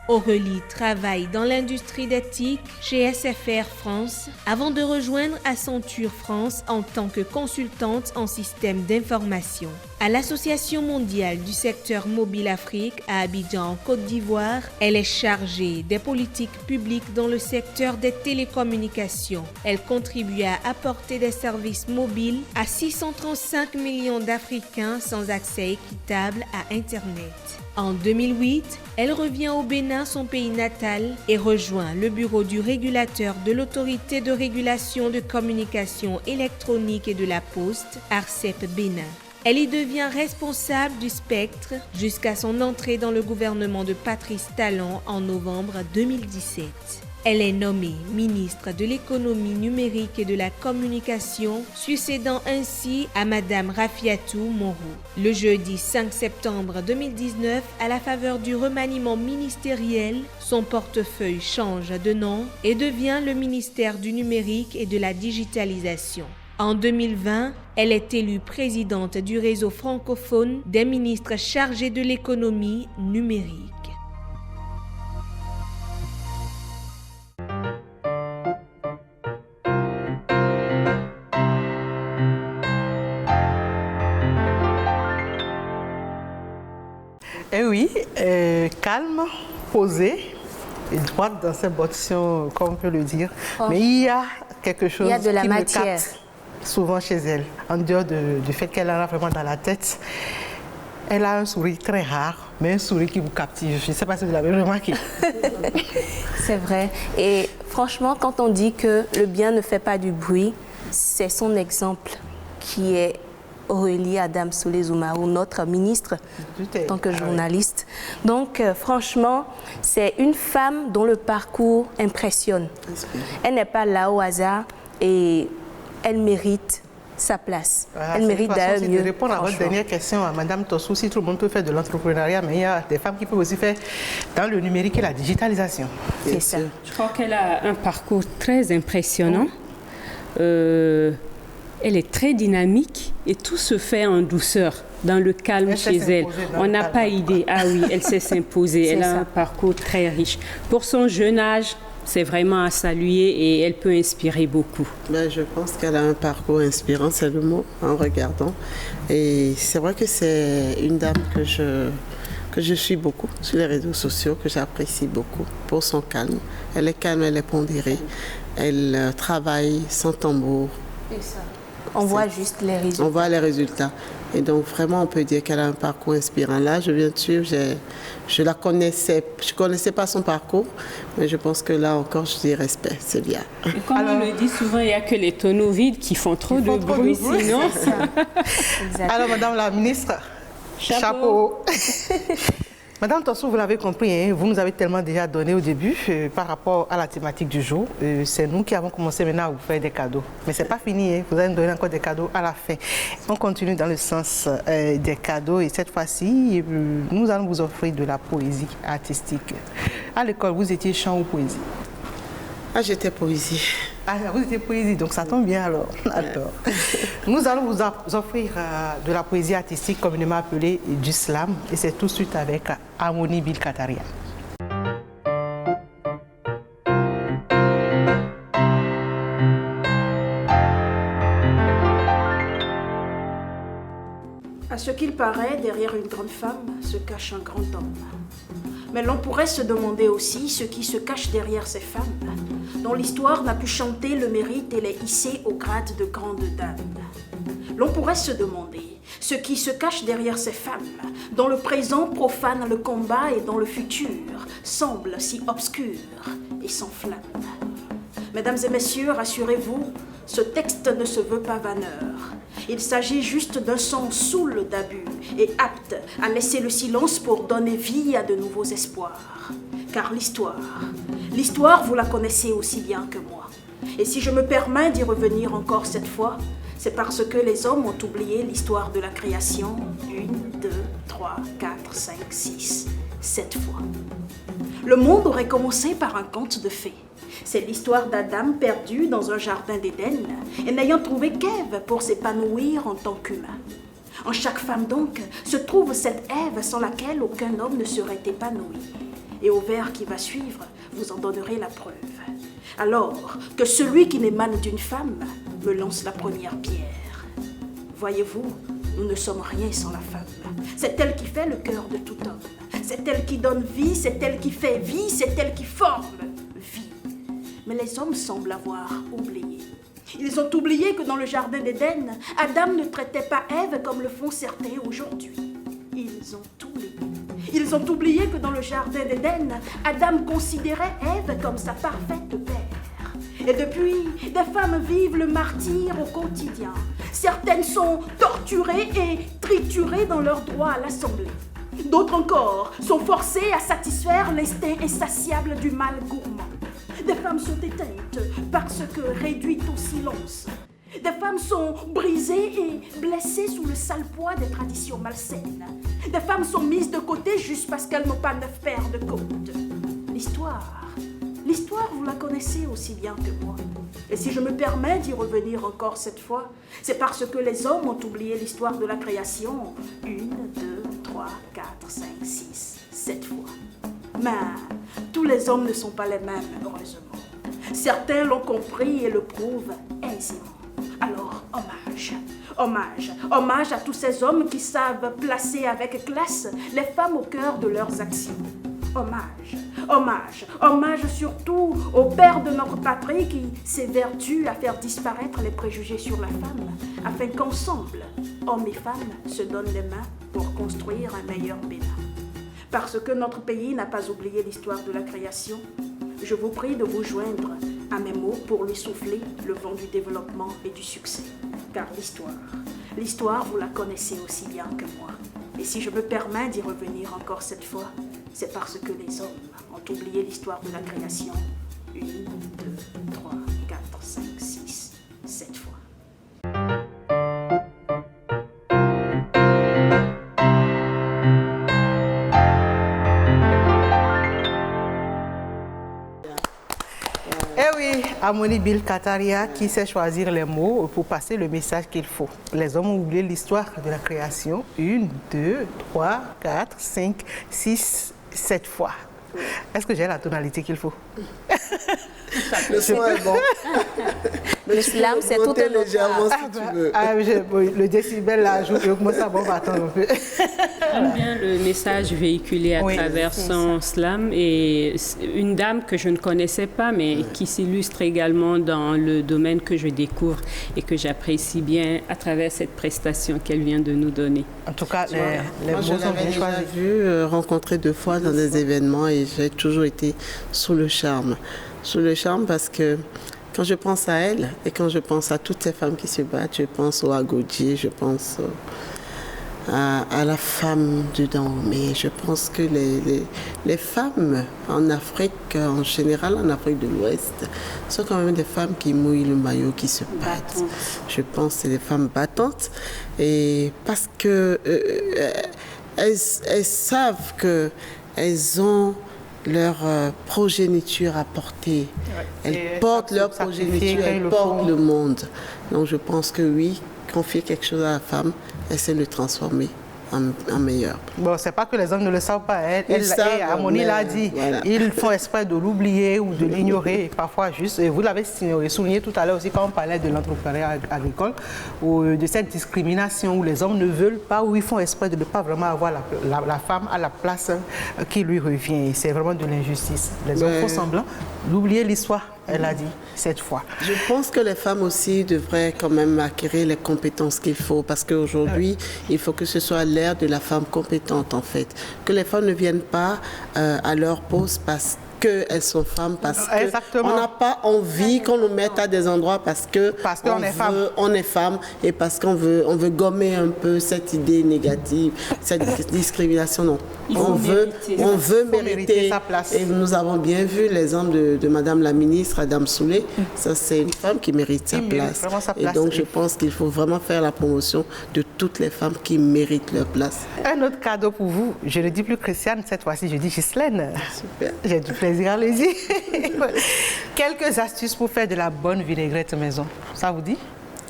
Speaker 8: Aurélie travaille dans l'industrie des TIC chez SFR France avant de rejoindre Accenture France en tant que consultante en système d'information. À l'Association mondiale du secteur mobile Afrique à Abidjan en Côte d'Ivoire, elle est chargée des politiques publiques dans le secteur des télécommunications. Elle contribue à apporter des services mobiles à 635 millions d'Africains sans accès équitable à Internet. En 2008, elle revient au Bénin, son pays natal, et rejoint le bureau du régulateur de l'autorité de régulation de communication électronique et de la poste, ARCEP Bénin. Elle y devient responsable du spectre jusqu'à son entrée dans le gouvernement de Patrice Talon en novembre 2017. Elle est nommée ministre de l'économie numérique et de la communication, succédant ainsi à Madame Rafiatou Monroe. Le jeudi 5 septembre 2019, à la faveur du remaniement ministériel, son portefeuille change de nom et devient le ministère du numérique et de la digitalisation. En 2020, elle est élue présidente du réseau francophone des ministres chargés de l'économie numérique.
Speaker 1: Eh oui, calme, posée et droite dans ses bottes, si on peut le dire. Oh. Mais il y a quelque chose qui me capte souvent chez elle, en dehors du fait qu'elle en a vraiment dans la tête. Elle a un sourire très rare, mais un sourire qui vous captive. Je ne sais pas si vous l'avez remarqué.
Speaker 4: C'est vrai. Et franchement, quand on dit que le bien ne fait pas du bruit, c'est son exemple qui est Aurélie Adamsoulé-Zoumarou, notre ministre, en tant que journaliste. Donc, franchement, c'est une femme dont le parcours impressionne. Elle n'est pas là au hasard et elle mérite sa place.
Speaker 1: Voilà,
Speaker 4: elle mérite d'ailleurs mieux.
Speaker 1: De répondre à votre dernière question à Madame Tossou, si tout le monde peut faire de l'entrepreneuriat, mais il y a des femmes qui peuvent aussi faire dans le numérique et la digitalisation.
Speaker 4: C'est ça.
Speaker 7: Je crois qu'elle a un parcours très impressionnant. elle est très dynamique et tout se fait en douceur, dans le calme chez elle. On n'a pas idée. Ah oui, elle sait s'imposer. Elle a un parcours très riche. Pour son jeune âge, c'est vraiment à saluer et elle peut inspirer beaucoup.
Speaker 3: Ben, je pense qu'elle a un parcours inspirant, c'est le mot, en regardant. Et c'est vrai que c'est une dame que je suis beaucoup sur les réseaux sociaux, que j'apprécie beaucoup pour son calme. Elle est calme, elle est pondérée. Elle travaille sans tambour.
Speaker 4: C'est ça. On voit juste les résultats.
Speaker 3: On voit les résultats. Et donc, vraiment, on peut dire qu'elle a un parcours inspirant. Là, je viens de suivre, je la connaissais, je ne connaissais pas son parcours, mais je pense que là encore, je dis respect, c'est bien.
Speaker 7: Et comme on le dit souvent, il n'y a que les tonneaux vides qui font trop de bruit, sinon...
Speaker 1: Alors, Madame la ministre, chapeau. Madame Tonsou, vous l'avez compris, hein, vous nous avez tellement déjà donné au début par rapport à la thématique du jour. C'est nous qui avons commencé maintenant à vous faire des cadeaux. Mais ce n'est pas fini, hein, vous allez nous donner encore des cadeaux à la fin. On continue dans le sens des cadeaux et cette fois-ci, nous allons vous offrir de la poésie artistique. À l'école, vous étiez chant ou poésie?
Speaker 3: Ah, j'étais poésie.
Speaker 1: Ah, vous étiez poésie, donc ça tombe bien alors. Nous allons vous offrir de la poésie artistique communément appelée du slam et c'est tout de suite avec Harmonie Bill Kataria.
Speaker 9: À ce qu'il paraît, derrière une grande femme se cache un grand homme. Mais l'on pourrait se demander aussi ce qui se cache derrière ces femmes, dont l'histoire n'a pu chanter le mérite et les hisser au grade de grandes dames. L'on pourrait se demander ce qui se cache derrière ces femmes, dont le présent profane le combat et dont le futur semble si obscur et sans flamme. Mesdames et messieurs, rassurez-vous, ce texte ne se veut pas vanneur. Il s'agit juste d'un sang saoul d'abus et apte à laisser le silence pour donner vie à de nouveaux espoirs. Car l'histoire, vous la connaissez aussi bien que moi. Et si je me permets d'y revenir encore cette fois, c'est parce que les hommes ont oublié l'histoire de la création 1, 2, 3, 4, 5, 6, 7 fois. Le monde aurait commencé par un conte de fées. C'est l'histoire d'Adam perdu dans un jardin d'Éden et n'ayant trouvé qu'Ève pour s'épanouir en tant qu'humain. En chaque femme donc se trouve cette Ève sans laquelle aucun homme ne serait épanoui. Et au vers qui va suivre, vous en donnerez la preuve. Alors que celui qui n'émane d'une femme me lance la première pierre. Voyez-vous, nous ne sommes rien sans la femme. C'est elle qui fait le cœur de tout homme. C'est elle qui donne vie, c'est elle qui fait vie, c'est elle qui forme vie. Mais les hommes semblent avoir oublié. Ils ont oublié que dans le jardin d'Éden, Adam ne traitait pas Ève comme le font certains aujourd'hui. Ils ont oublié. Ils ont oublié que dans le jardin d'Éden, Adam considérait Ève comme sa parfaite paire. Et depuis, des femmes vivent le martyre au quotidien. Certaines sont torturées et triturées dans leur droit à l'assemblée. D'autres encore sont forcées à satisfaire l'instinct insatiable du mal gourmand. Des femmes sont éteintes parce que réduites au silence. Des femmes sont brisées et blessées sous le sale poids des traditions malsaines. Des femmes sont mises de côté juste parce qu'elles n'ont pas 9 paires de côtes. L'histoire, vous la connaissez aussi bien que moi. Et si je me permets d'y revenir encore cette fois, c'est parce que les hommes ont oublié l'histoire de la création 1, 2, 3, 4, 5, 6, 7 fois. Mais tous les hommes ne sont pas les mêmes, heureusement. Certains l'ont compris et le prouvent aisément. Alors, hommage à tous ces hommes qui savent placer avec classe les femmes au cœur de leurs actions. Hommage surtout au père de notre patrie qui s'évertue à faire disparaître les préjugés sur la femme, afin qu'ensemble, hommes et femmes se donnent les mains pour construire un meilleur Bénin. Parce que notre pays n'a pas oublié l'histoire de la création, je vous prie de vous joindre à mes mots pour lui souffler le vent du développement et du succès. Car l'histoire, vous la connaissez aussi bien que moi. Et si je me permets d'y revenir encore cette fois, c'est parce que les hommes ont oublié l'histoire de la création 1, 2, 3, 4, 5, 6, 7 fois.
Speaker 1: Amoni Bill Kataria qui sait choisir les mots pour passer le message qu'il faut. Les hommes ont oublié l'histoire de la création 1, 2, 3, 4, 5, 6, 7 fois. Est-ce que j'ai la tonalité qu'il faut?
Speaker 3: Le son est bon.
Speaker 4: Le slam, c'est tout un
Speaker 3: légèrement si tu veux.
Speaker 1: Le décibel là, moi ça va attendre un peu.
Speaker 7: J'aime bien le message véhiculé à travers son slam et une dame que je ne connaissais pas mais qui s'illustre également dans le domaine que je découvre et que j'apprécie bien à travers cette prestation qu'elle vient de nous donner.
Speaker 1: En tout cas, les
Speaker 3: mots sont bien choisis. Je l'ai vu rencontrer 2 fois dans des événements et j'ai toujours été sous le charme. Sous le charme parce que quand je pense à elle et quand je pense à toutes ces femmes qui se battent, je pense au Agodier, je pense à la femme du Dahomey. Je pense que les femmes en Afrique, en général en Afrique de l'Ouest, sont quand même des femmes qui mouillent le maillot, qui se battent. Je pense que c'est des femmes battantes et parce que elles savent qu'elles ont leur progéniture à porter. Elles portent leur progéniture, elles portent le monde. Donc je pense que oui, confier quelque chose à la femme, essaie de le transformer en meilleur.
Speaker 1: Bon, c'est pas que les hommes ne le savent pas. Amoni l'a dit.
Speaker 3: Voilà.
Speaker 1: Ils font exprès de l'oublier ou de l'ignorer. Parfois juste, et vous l'avez souligné tout à l'heure aussi quand on parlait de l'entrepreneuriat agricole, ou de cette discrimination où les hommes ne veulent pas, où ils font exprès de ne pas vraiment avoir la femme à la place qui lui revient. C'est vraiment de l'injustice. Les hommes font semblant d'oublier l'histoire. Elle a dit cette fois.
Speaker 3: Je pense que les femmes aussi devraient quand même acquérir les compétences qu'il faut parce qu'aujourd'hui, il faut que ce soit l'ère de la femme compétente en fait. Que les femmes ne viennent pas à leur poste parce qu'elles sont femmes, parce qu'on n'a pas envie qu'on nous mette à des endroits parce qu'on est femme et parce qu'on veut gommer un peu cette idée négative, cette discrimination. Non. On veut mériter
Speaker 1: sa place.
Speaker 3: Et nous avons bien vu l'exemple de Madame la ministre, Adam Soulé. Ça, c'est une femme qui mérite sa place. Et donc, je pense qu'il faut vraiment faire la promotion de toutes les femmes qui méritent leur place.
Speaker 1: Un autre cadeau pour vous. Je ne dis plus Christiane, cette fois-ci, je dis Ghislaine.
Speaker 3: Super.
Speaker 1: J'ai du plaisir à le dire. Quelques astuces pour faire de la bonne vinaigrette maison. Ça vous dit?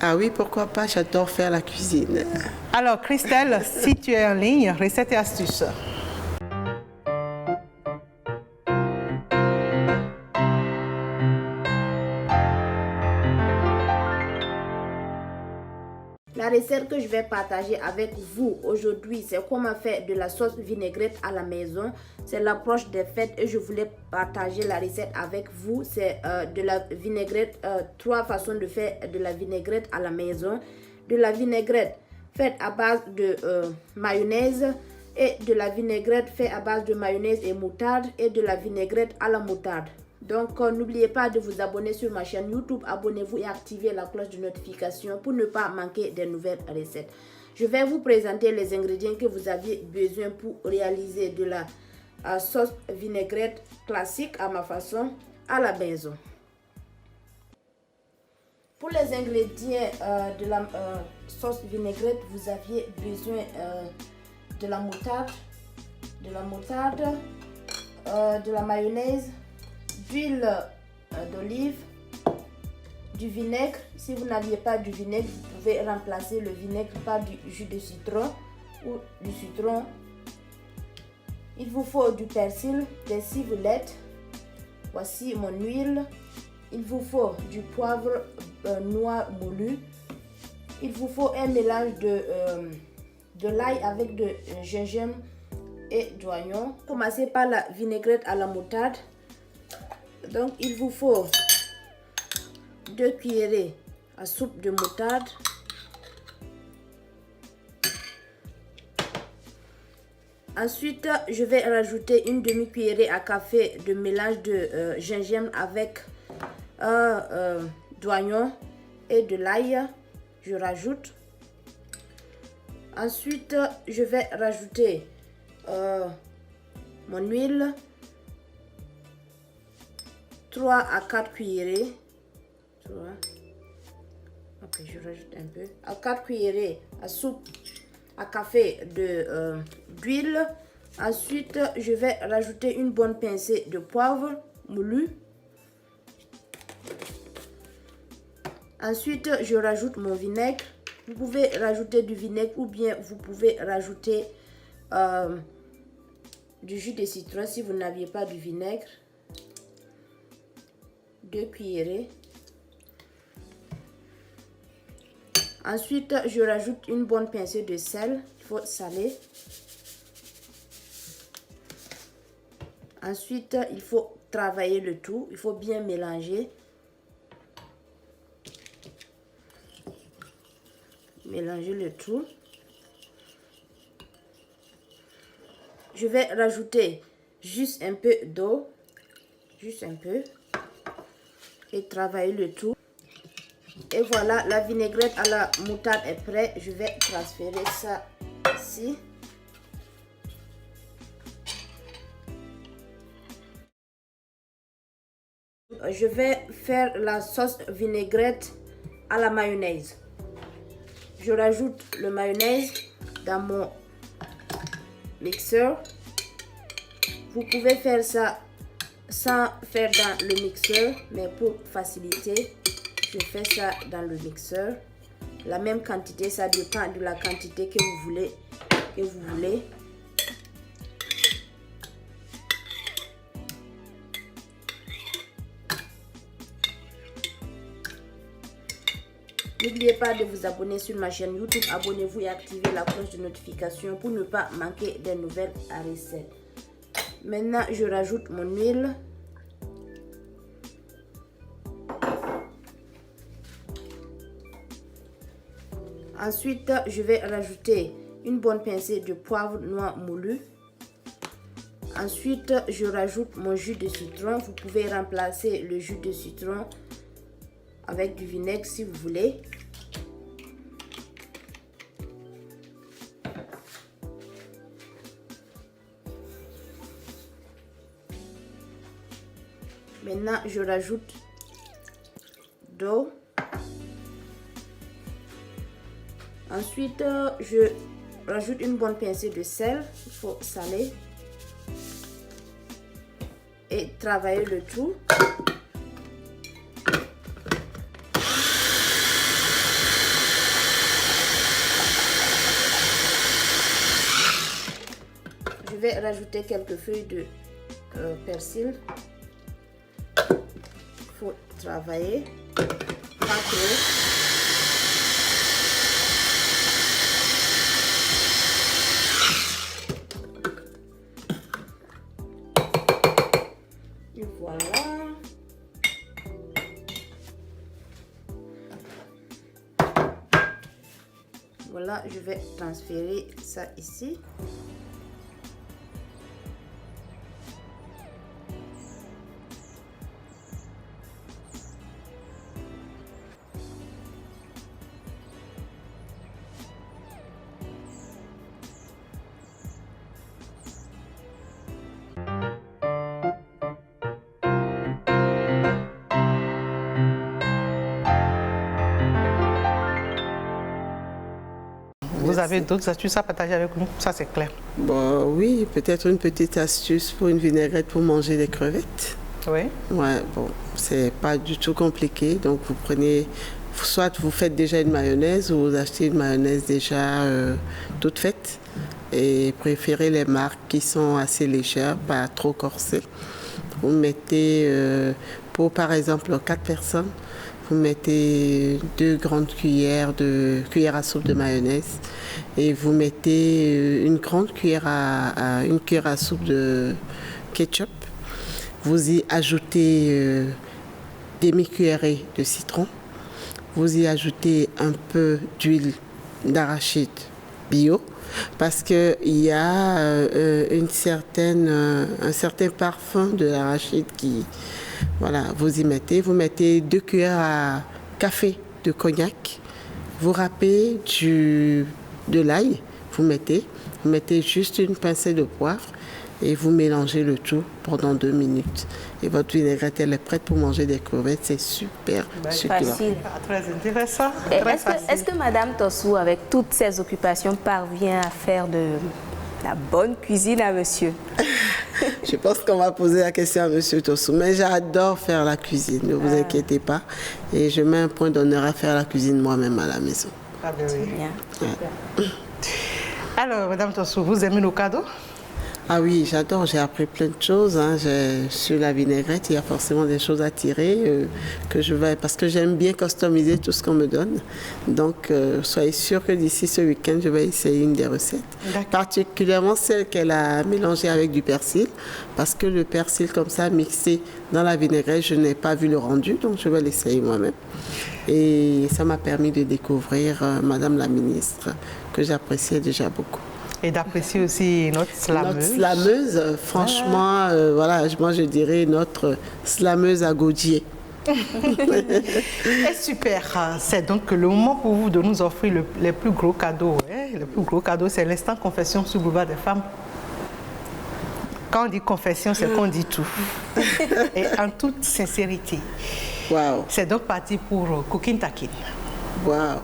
Speaker 3: Ah oui, pourquoi pas, j'adore faire la cuisine.
Speaker 1: Alors, Christelle, si tu es en ligne, recettes et astuces.
Speaker 9: La recette que je vais partager avec vous aujourd'hui, c'est comment faire de la sauce vinaigrette à la maison. C'est l'approche des fêtes et je voulais partager la recette avec vous. C'est de la vinaigrette, 3 façons de faire de la vinaigrette à la maison. De la vinaigrette faite à base de mayonnaise et de la vinaigrette faite à base de mayonnaise et moutarde et de la vinaigrette à la moutarde. Donc, n'oubliez pas de vous abonner sur ma chaîne YouTube. Abonnez-vous et activez la cloche de notification pour ne pas manquer des nouvelles recettes. Je vais vous présenter les ingrédients que vous aviez besoin pour réaliser de la sauce vinaigrette classique à ma façon à la maison. Pour les ingrédients de la sauce vinaigrette, vous aviez besoin de la moutarde, de la mayonnaise, d'huile d'olive, du vinaigre. Si vous n'aviez pas du vinaigre, vous pouvez remplacer le vinaigre par du jus de citron ou du citron. Il vous faut du persil, des ciboulette. Voici mon huile. Il vous faut du poivre noir moulu. Il vous faut un mélange de l'ail avec de gingembre et d'oignon. Commencez par la vinaigrette à la moutarde. Donc, il vous faut 2 cuillerées à soupe de moutarde. Ensuite, je vais rajouter une demi-cuillerée à café de mélange de gingembre avec d'oignon et de l'ail. Je rajoute. Ensuite, je vais rajouter mon huile. 3 à 4 cuillerées. Ok, je rajoute un peu. À 4 cuillerées à soupe à café d'huile. Ensuite, je vais rajouter une bonne pincée de poivre moulu. Ensuite, je rajoute mon vinaigre. Vous pouvez rajouter du vinaigre ou bien vous pouvez rajouter du jus de citron si vous n'aviez pas du vinaigre. 2 cuillerées. Ensuite, je rajoute une bonne pincée de sel. Il faut saler. Ensuite, il faut travailler le tout. Il faut bien mélanger. Mélanger le tout. Je vais rajouter juste un peu d'eau. Juste un peu. Et travailler le tout. Et voilà, la vinaigrette à la moutarde est prête. Je vais transférer ça ici. Je vais faire la sauce vinaigrette à la mayonnaise. Je rajoute le mayonnaise dans mon mixeur. Vous pouvez faire ça sans faire dans le mixeur, mais pour faciliter, je fais ça dans le mixeur. La même quantité, ça dépend de la quantité que vous voulez. N'oubliez pas de vous abonner sur ma chaîne YouTube. Abonnez-vous et activez la cloche de notification pour ne pas manquer des nouvelles recettes. Maintenant, je rajoute mon huile. Ensuite, je vais rajouter une bonne pincée de poivre noir moulu. Ensuite, je rajoute mon jus de citron. Vous pouvez remplacer le jus de citron avec du vinaigre si vous voulez. Maintenant, je rajoute d'eau. Ensuite, je rajoute une bonne pincée de sel. Il faut saler et travailler le tout. Je vais rajouter quelques feuilles de persil. Il faut travailler, pas trop. Et voilà. Voilà, je vais transférer ça ici.
Speaker 1: Vous avez d'autres astuces à partager avec nous? Ça, c'est clair.
Speaker 3: Bon, oui, peut-être une petite astuce pour une vinaigrette pour manger des crevettes.
Speaker 1: Oui.
Speaker 3: Ouais, bon, c'est pas du tout compliqué. Donc, vous prenez, soit vous faites déjà une mayonnaise ou vous achetez une mayonnaise déjà toute faite. Et préférez les marques qui sont assez légères, pas trop corsées. Vous mettez, pour par exemple 4 personnes, vous mettez 2 grandes cuillères à soupe de mayonnaise et vous mettez une grande cuillère à soupe de ketchup. Vous y ajoutez demi-cuillerée de citron. Vous y ajoutez un peu d'huile d'arachide bio parce qu'il y a un certain parfum de l'arachide qui... Voilà, vous mettez 2 cuillères à café de cognac, vous râpez de l'ail, vous mettez juste une pincée de poivre et vous mélangez le tout pendant 2 minutes. Et votre vinaigrette, elle est prête pour manger des crevettes, c'est super, super.
Speaker 4: Facile.
Speaker 1: Très intéressant.
Speaker 4: Est-ce que Madame Tossou, avec toutes ses occupations, parvient à faire La bonne cuisine à monsieur.
Speaker 3: Je pense qu'on va poser la question à monsieur Tossou. Mais j'adore faire la cuisine, ne vous inquiétez pas. Et je mets un point d'honneur à faire la cuisine moi-même à la maison.
Speaker 1: Ah ben oui.
Speaker 4: Bien.
Speaker 1: Ouais. Alors, Madame Tossou, vous aimez nos cadeaux?
Speaker 3: Ah oui, j'adore, j'ai appris plein de choses. Sur la vinaigrette, il y a forcément des choses à tirer que je vais, parce que j'aime bien customiser tout ce qu'on me donne. Donc, soyez sûr que d'ici ce week-end, je vais essayer une des recettes. Particulièrement celle qu'elle a mélangée avec du persil, parce que le persil comme ça, mixé dans la vinaigrette, je n'ai pas vu le rendu, donc je vais l'essayer moi-même. Et ça m'a permis de découvrir Madame la ministre, que j'appréciais déjà beaucoup.
Speaker 1: Et d'apprécier aussi notre slameuse.
Speaker 3: Notre slameuse, franchement, voilà, moi je dirais notre slameuse à Gaudier.
Speaker 1: Et super, c'est donc le moment pour vous de nous offrir les plus gros cadeaux. Le plus gros cadeau, c'est l'instant confession sur Boulevard des Femmes. Quand on dit confession, c'est qu'on dit tout. Et en toute sincérité.
Speaker 3: Wow.
Speaker 1: C'est donc parti pour Cooking Takin.
Speaker 3: Wow.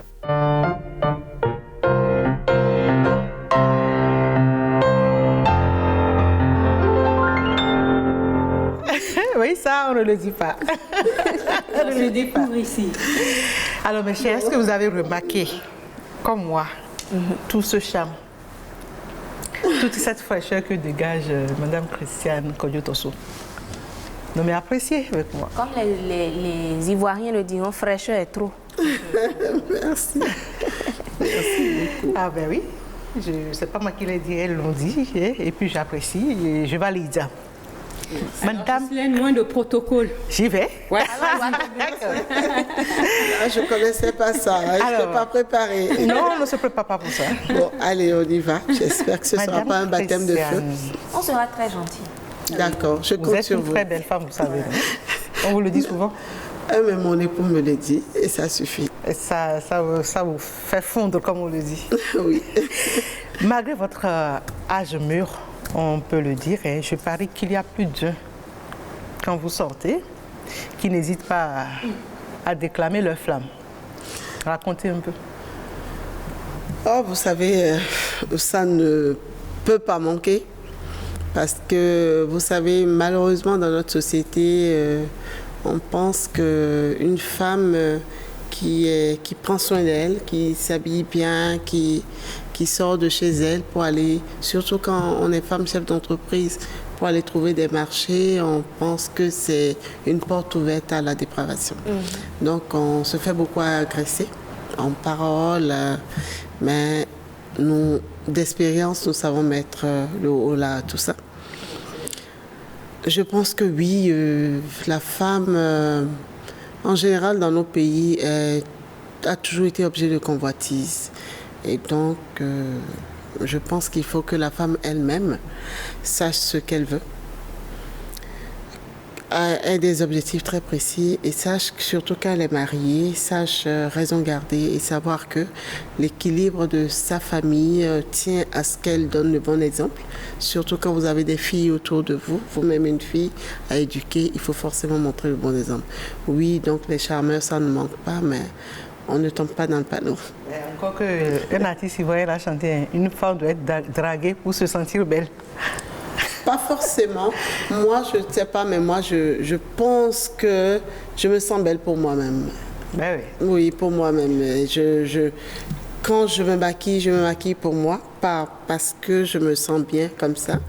Speaker 1: Oui, ça, on ne le dit pas.
Speaker 7: On le découvre ici.
Speaker 1: Alors, mes chers, est-ce que vous avez remarqué, comme moi, tout ce charme, toute cette fraîcheur que dégage Madame Christiane Kodjo-Tossou? Non, mais appréciez avec moi.
Speaker 4: Comme les Ivoiriens le diront, fraîcheur est trop.
Speaker 3: Merci. Merci beaucoup.
Speaker 1: Ah ben oui, c'est pas moi qui l'ai dit, elles l'ont dit, et puis j'apprécie et je valide. Madame,
Speaker 7: moins de protocole.
Speaker 1: J'y vais.
Speaker 7: Ouais.
Speaker 3: Je ne connaissais pas ça, je ne suis pas préparée.
Speaker 1: Non, on ne se prépare pas pour ça.
Speaker 3: Bon, allez, on y va. J'espère que ce ne sera pas un baptême de feu.
Speaker 4: On sera très gentils.
Speaker 3: D'accord, je compte sur vous.
Speaker 1: Vous êtes une très belle femme, vous savez. On vous le dit souvent.
Speaker 3: Mais mon époux me le dit et ça suffit.
Speaker 1: Et ça vous fait fondre, comme on le dit.
Speaker 3: Oui.
Speaker 1: Malgré votre âge mûr, on peut le dire, et je parie qu'il y a plus d'un, quand vous sortez, qui n'hésitent pas à déclamer leur flamme. Racontez un peu.
Speaker 3: Oh, vous savez, ça ne peut pas manquer. Parce que, vous savez, malheureusement, dans notre société, on pense qu'une femme qui prend soin d'elle, qui s'habille bien, qui sort de chez elle pour aller, surtout quand on est femme chef d'entreprise, pour aller trouver des marchés, on pense que c'est une porte ouverte à la dépravation. Donc on se fait beaucoup agresser en parole, mais nous, d'expérience, nous savons mettre le haut là, tout ça. Je pense que oui, la femme, en général dans nos pays, a toujours été objet de convoitise. Et donc, je pense qu'il faut que la femme elle-même sache ce qu'elle veut, ait des objectifs très précis et sache, surtout quand elle est mariée, sache raison garder et savoir que l'équilibre de sa famille tient à ce qu'elle donne le bon exemple. Surtout quand vous avez des filles autour de vous, vous-même une fille à éduquer, il faut forcément montrer le bon exemple. Oui, donc les charmeurs, ça ne manque pas, mais on ne tombe pas dans le panneau.
Speaker 1: Encore qu'un artiste ivoirien a chanté, une femme doit être draguée pour se sentir belle.
Speaker 3: Pas forcément. Moi, je ne sais pas, mais moi, je pense que je me sens belle pour moi-même.
Speaker 1: Ben oui.
Speaker 3: Oui, pour moi-même. Quand je me maquille pour moi, pas parce que je me sens bien comme ça,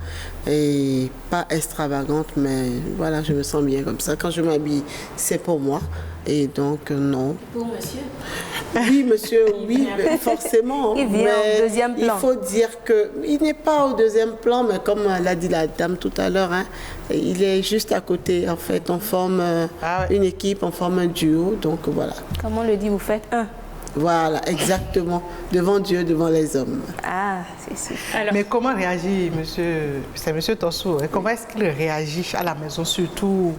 Speaker 3: et pas extravagante, mais voilà, je me sens bien comme ça. Quand je m'habille, c'est pour moi. Et donc, non.
Speaker 4: Pour monsieur?
Speaker 3: Oui, monsieur, oui, forcément.
Speaker 4: Il vient au deuxième plan.
Speaker 3: Il faut dire qu'il n'est pas au deuxième plan, mais comme l'a dit la dame tout à l'heure, il est juste à côté. En fait, on forme une équipe, on forme un duo, donc voilà.
Speaker 4: Comme on le dit, vous faites un.
Speaker 3: Voilà, exactement. Devant Dieu, devant les hommes.
Speaker 4: Ah, c'est sûr.
Speaker 1: Alors, mais comment réagit monsieur Tossou, comment est-ce qu'il réagit à la maison, surtout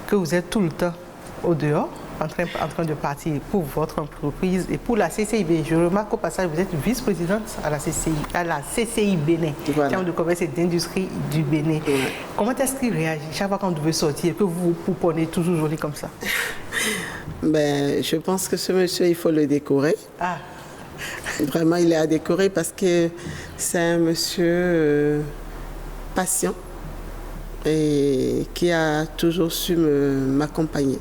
Speaker 1: que vous êtes tout le temps au dehors, en train de partir pour votre entreprise et pour la CCIB. Je remarque au passage, vous êtes vice-présidente à la CCI Bénin, Chambre de commerce et d'industrie du Bénin. Ouais. Comment est-ce qu'il réagit chaque fois qu'on devait sortir, que vous vous pouponnez toujours joli comme ça?
Speaker 3: Ben, je pense que ce monsieur, il faut le décorer.
Speaker 1: Ah.
Speaker 3: Vraiment, il est à décorer parce que c'est un monsieur patient et qui a toujours su m'accompagner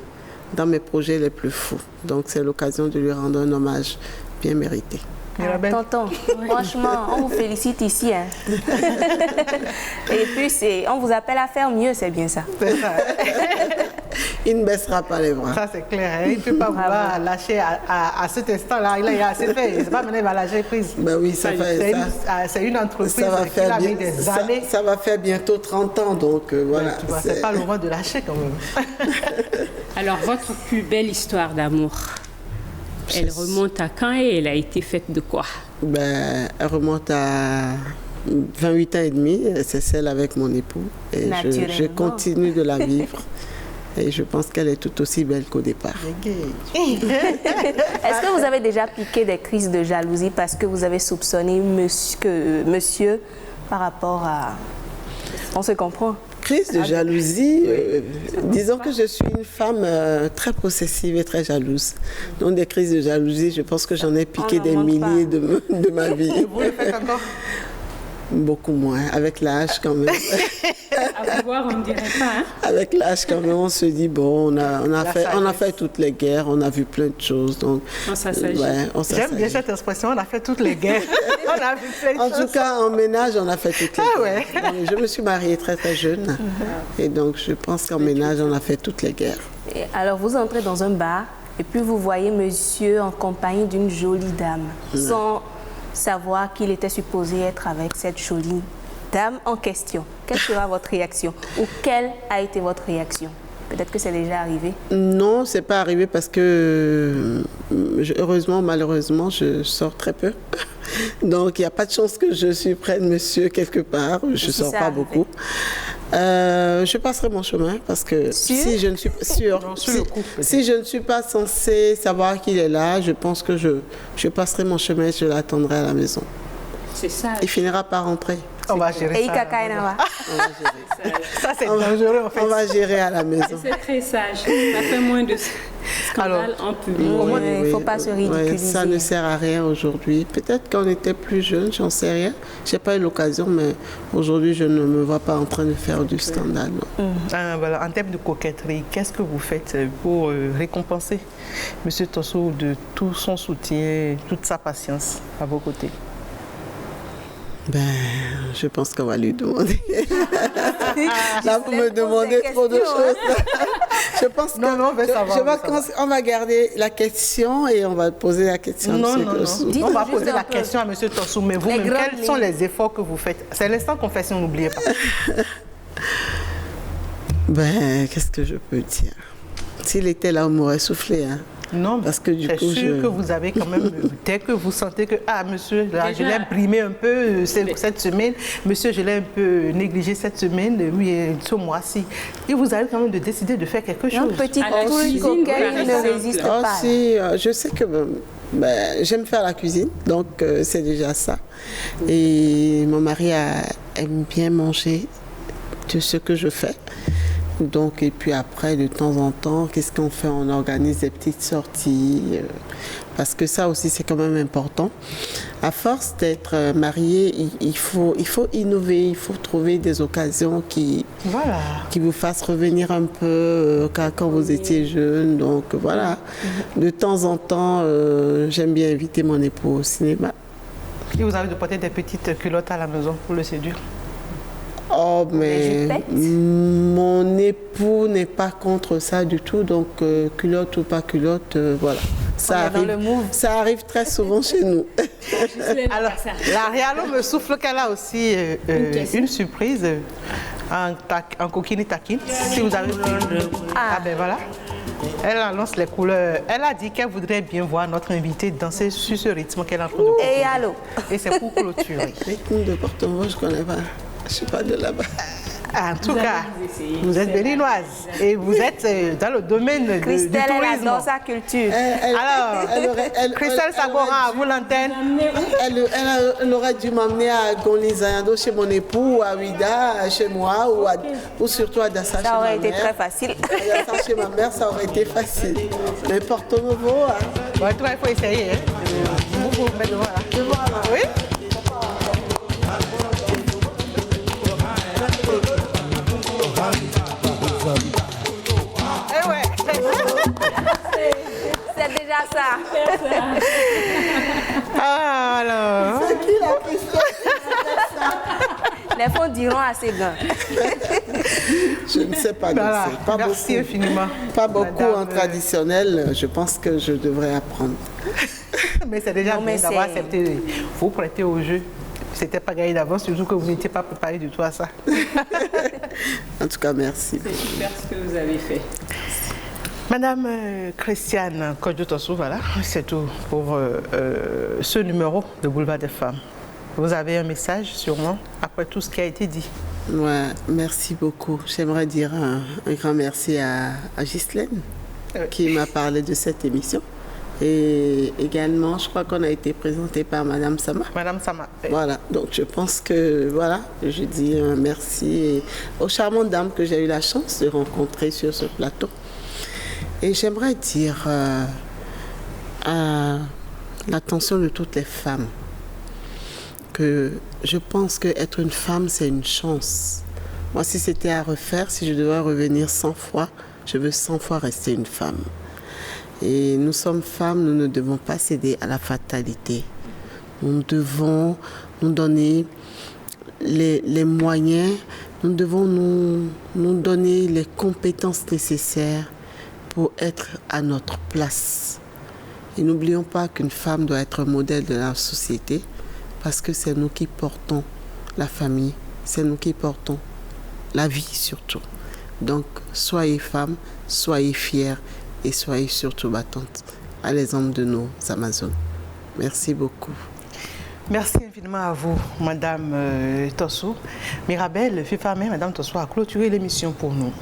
Speaker 3: dans mes projets les plus fous. Donc, c'est l'occasion de lui rendre un hommage bien mérité.
Speaker 4: Tonton, franchement, on vous félicite ici. Hein. Et puis, on vous appelle à faire mieux, c'est bien ça.
Speaker 1: C'est ça.
Speaker 3: Il ne baissera pas les bras.
Speaker 1: Ça, c'est clair. Hein. Il ne peut pas vouloir lâcher à cet instant-là. Il a assez fait. C'est pas maintenant il va lâcher prise.
Speaker 3: Ben oui, c'est
Speaker 1: une entreprise qui a mis des années.
Speaker 3: Ça va faire bientôt 30 ans, donc voilà.
Speaker 1: C'est pas le moment de lâcher quand même.
Speaker 7: Alors, votre plus belle histoire d'amour, elle remonte à quand et elle a été faite de quoi?
Speaker 3: Elle remonte à 28 ans et demi. C'est celle avec mon époux. Et je continue de la vivre. Et je pense qu'elle est tout aussi belle qu'au départ.
Speaker 4: Est-ce que vous avez déjà piqué des crises de jalousie parce que vous avez soupçonné monsieur par rapport à... On se comprend?
Speaker 3: Crise de jalousie, disons que je suis une femme très possessive et très jalouse. Donc des crises de jalousie, je pense que j'en ai piqué des milliers de ma vie.
Speaker 1: Et vous le faites encore?
Speaker 3: Beaucoup moins, avec l'âge quand même.
Speaker 7: À vous voir, on ne dirait pas. Hein?
Speaker 3: Avec l'âge quand même, on se dit, bon, on a fait toutes les guerres, on a vu plein de choses. Donc,
Speaker 7: on s'assagit.
Speaker 1: J'aime bien cette expression, on a fait toutes les guerres. On a vu plein de choses.
Speaker 3: En tout cas, en ménage, on a fait toutes les guerres. Ouais. Je me suis mariée très très jeune. Et donc, je pense qu'en ménage, on a fait toutes les guerres.
Speaker 4: Et alors, vous entrez dans un bar et puis vous voyez monsieur en compagnie d'une jolie dame. Sans savoir qu'il était supposé être avec cette jolie dame en question. Quelle sera votre réaction? Ou quelle a été votre réaction? Peut-être que c'est déjà arrivé?
Speaker 3: Non, c'est pas arrivé parce que heureusement, malheureusement, je sors très peu. Donc, il n'y a pas de chance que je surprenne monsieur quelque part. Je ne sors pas beaucoup. Je passerai mon chemin parce que si je ne suis pas si je ne suis pas censée savoir qu'il est là, je pense que je passerai mon chemin et je l'attendrai à la maison.
Speaker 7: C'est ça.
Speaker 3: Il finira par rentrer.
Speaker 1: On va gérer ça. Ça, c'est dangereux en fait.
Speaker 3: On va gérer à la maison.
Speaker 7: C'est très sage. Ça fait moins de scandales en public.
Speaker 4: Il ne faut pas se ridiculiser.
Speaker 3: Ça ne sert à rien aujourd'hui. Peut-être qu'on était plus jeune, j'en sais rien. Je n'ai pas eu l'occasion, mais aujourd'hui, je ne me vois pas en train de faire du scandale.
Speaker 1: Voilà. En termes de coquetterie, qu'est-ce que vous faites pour récompenser M. Tosso de tout son soutien, toute sa patience à vos côtés?
Speaker 3: Je pense qu'on va lui demander. Là, vous me demandez trop de choses. Je pense qu'on va garder la question et on va poser la question à M. Tosso.
Speaker 1: On va poser la question à M. Tosso, mais vous-même, quels sont les efforts que vous faites? C'est l'instant confession, n'oubliez pas.
Speaker 3: Qu'est-ce que je peux dire? S'il était là, on m'aurait soufflé. Hein.
Speaker 1: Non, parce que du coup, c'est sûr que vous avez quand même, dès que vous sentez que, monsieur, là, je l'ai brimé un peu cette semaine, monsieur, je l'ai un peu négligé cette semaine, oui, ce mois-ci. Et vous avez quand même de décider de faire quelque chose.
Speaker 4: Un petit truc auquel il ne résiste pas.
Speaker 3: Si, je sais que j'aime faire la cuisine, donc c'est déjà ça. Et mon mari aime bien manger de ce que je fais. Donc, et puis après, de temps en temps, qu'est-ce qu'on fait? On organise des petites sorties, parce que ça aussi, c'est quand même important. À force d'être marié, il faut innover, il faut trouver des occasions qui vous fassent revenir un peu quand vous étiez jeune. Donc, voilà. De temps en temps, j'aime bien inviter mon époux au cinéma.
Speaker 1: Et vous avez de porter des petites culottes à la maison pour le séduire?
Speaker 3: Oh, mais mon époux n'est pas contre ça du tout, donc culotte ou pas culotte, voilà. Ça arrive très souvent chez nous.
Speaker 1: Alors, la Rialo me souffle qu'elle a aussi une surprise en coquine taquine. Si vous avez voilà. Elle annonce les couleurs. Elle a dit qu'elle voudrait bien voir notre invité danser sur ce rythme qu'elle est en train de proposer. Et c'est pour clôturer.
Speaker 3: Rythme de Porto-Novo, je ne connais pas. Je ne suis pas de là-bas.
Speaker 1: En tout cas, vous êtes béninoise et vous êtes dans le domaine du tourisme.
Speaker 4: Christelle, elle adore sa culture.
Speaker 1: Alors, Christelle Sagora, à vous l'antenne.
Speaker 3: Elle aurait dû m'emmener à Gonizayando chez mon époux, ou à Ouida chez moi, ou surtout à Dassa chez ma mère.
Speaker 4: Ça aurait été très facile.
Speaker 3: À Dassa chez ma mère, ça aurait été facile. Mais Porto-Novo...
Speaker 1: Bon, toi, il faut essayer. Hein. vous mettre voilà. Oui. Eh ouais.
Speaker 4: C'est déjà ça.
Speaker 1: Ah, alors.
Speaker 3: C'est qui la question?
Speaker 4: Les fonds diront assez grands.
Speaker 3: Je ne sais pas
Speaker 1: Voilà.
Speaker 3: danser. Pas
Speaker 1: Merci
Speaker 3: beaucoup.
Speaker 1: infiniment.
Speaker 3: Pas beaucoup
Speaker 1: Madame,
Speaker 3: en traditionnel. Je pense que je devrais apprendre.
Speaker 1: Mais c'est déjà
Speaker 4: Non,
Speaker 1: bien
Speaker 4: mais
Speaker 1: d'avoir
Speaker 4: c'est-
Speaker 1: accepté. Vous prêter au jeu. C'était pas gagné d'avance, surtout que vous n'étiez pas préparé du tout à ça.
Speaker 3: En tout cas, merci.
Speaker 7: C'est super ce que vous avez fait.
Speaker 1: Madame Christiane Kodjotosu, voilà, c'est tout pour ce numéro de Boulevard des Femmes. Vous avez un message sûrement après tout ce qui a été dit.
Speaker 3: Ouais, merci beaucoup. J'aimerais dire un grand merci à Ghislaine qui m'a parlé de cette émission. Et également, je crois qu'on a été présenté par Madame Sama.
Speaker 1: Madame Sama.
Speaker 3: Voilà, donc je pense que, voilà, je dis merci aux charmantes dames que j'ai eu la chance de rencontrer sur ce plateau. Et j'aimerais dire à l'attention de toutes les femmes que je pense qu'être une femme, c'est une chance. Moi, si c'était à refaire, si je devais revenir 100 fois, je veux 100 fois rester une femme. Et nous sommes femmes, nous ne devons pas céder à la fatalité. Nous devons nous donner les moyens, nous devons nous donner les compétences nécessaires pour être à notre place. Et n'oublions pas qu'une femme doit être un modèle de la société parce que c'est nous qui portons la famille, c'est nous qui portons la vie surtout. Donc, soyez femmes, soyez fières et soyez surtout battantes à l'exemple de nos Amazones. Merci beaucoup.
Speaker 1: Merci infiniment à vous, Madame Tosso. Mirabel, Fifamé, Madame Tosso a clôturé l'émission pour nous.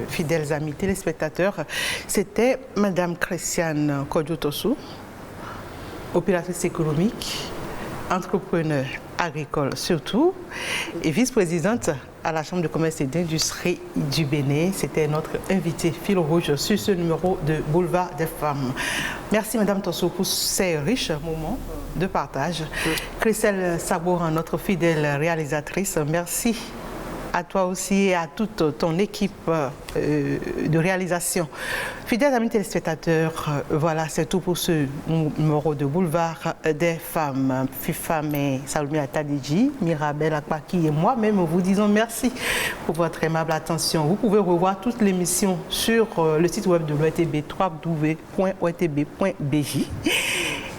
Speaker 1: Fidèles amis téléspectateurs, c'était Madame Christiane Kodjotosu, opératrice économique, entrepreneur agricole surtout, et vice-présidente à la Chambre de commerce et d'industrie du Bénin. C'était notre invité fil rouge sur ce numéro de Boulevard des Femmes. Merci Madame Tosso pour ces riches moments de partage. Christelle Sabourin, notre fidèle réalisatrice, merci à toi aussi et à toute ton équipe de réalisation. Fidèles amis téléspectateurs, voilà, c'est tout pour ce numéro de Boulevard des Femmes. Fifamé, Salomé Atadiji, Mirabel Akpaki et moi-même vous disons merci pour votre aimable attention. Vous pouvez revoir toute l'émission sur le site web de l'ORTB, www.ortb.bj.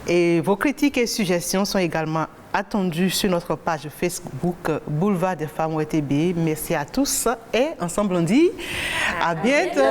Speaker 1: Et vos critiques et suggestions sont également attendues sur notre page Facebook Boulevard des Femmes ORTB. Merci à tous et ensemble on dit à bientôt.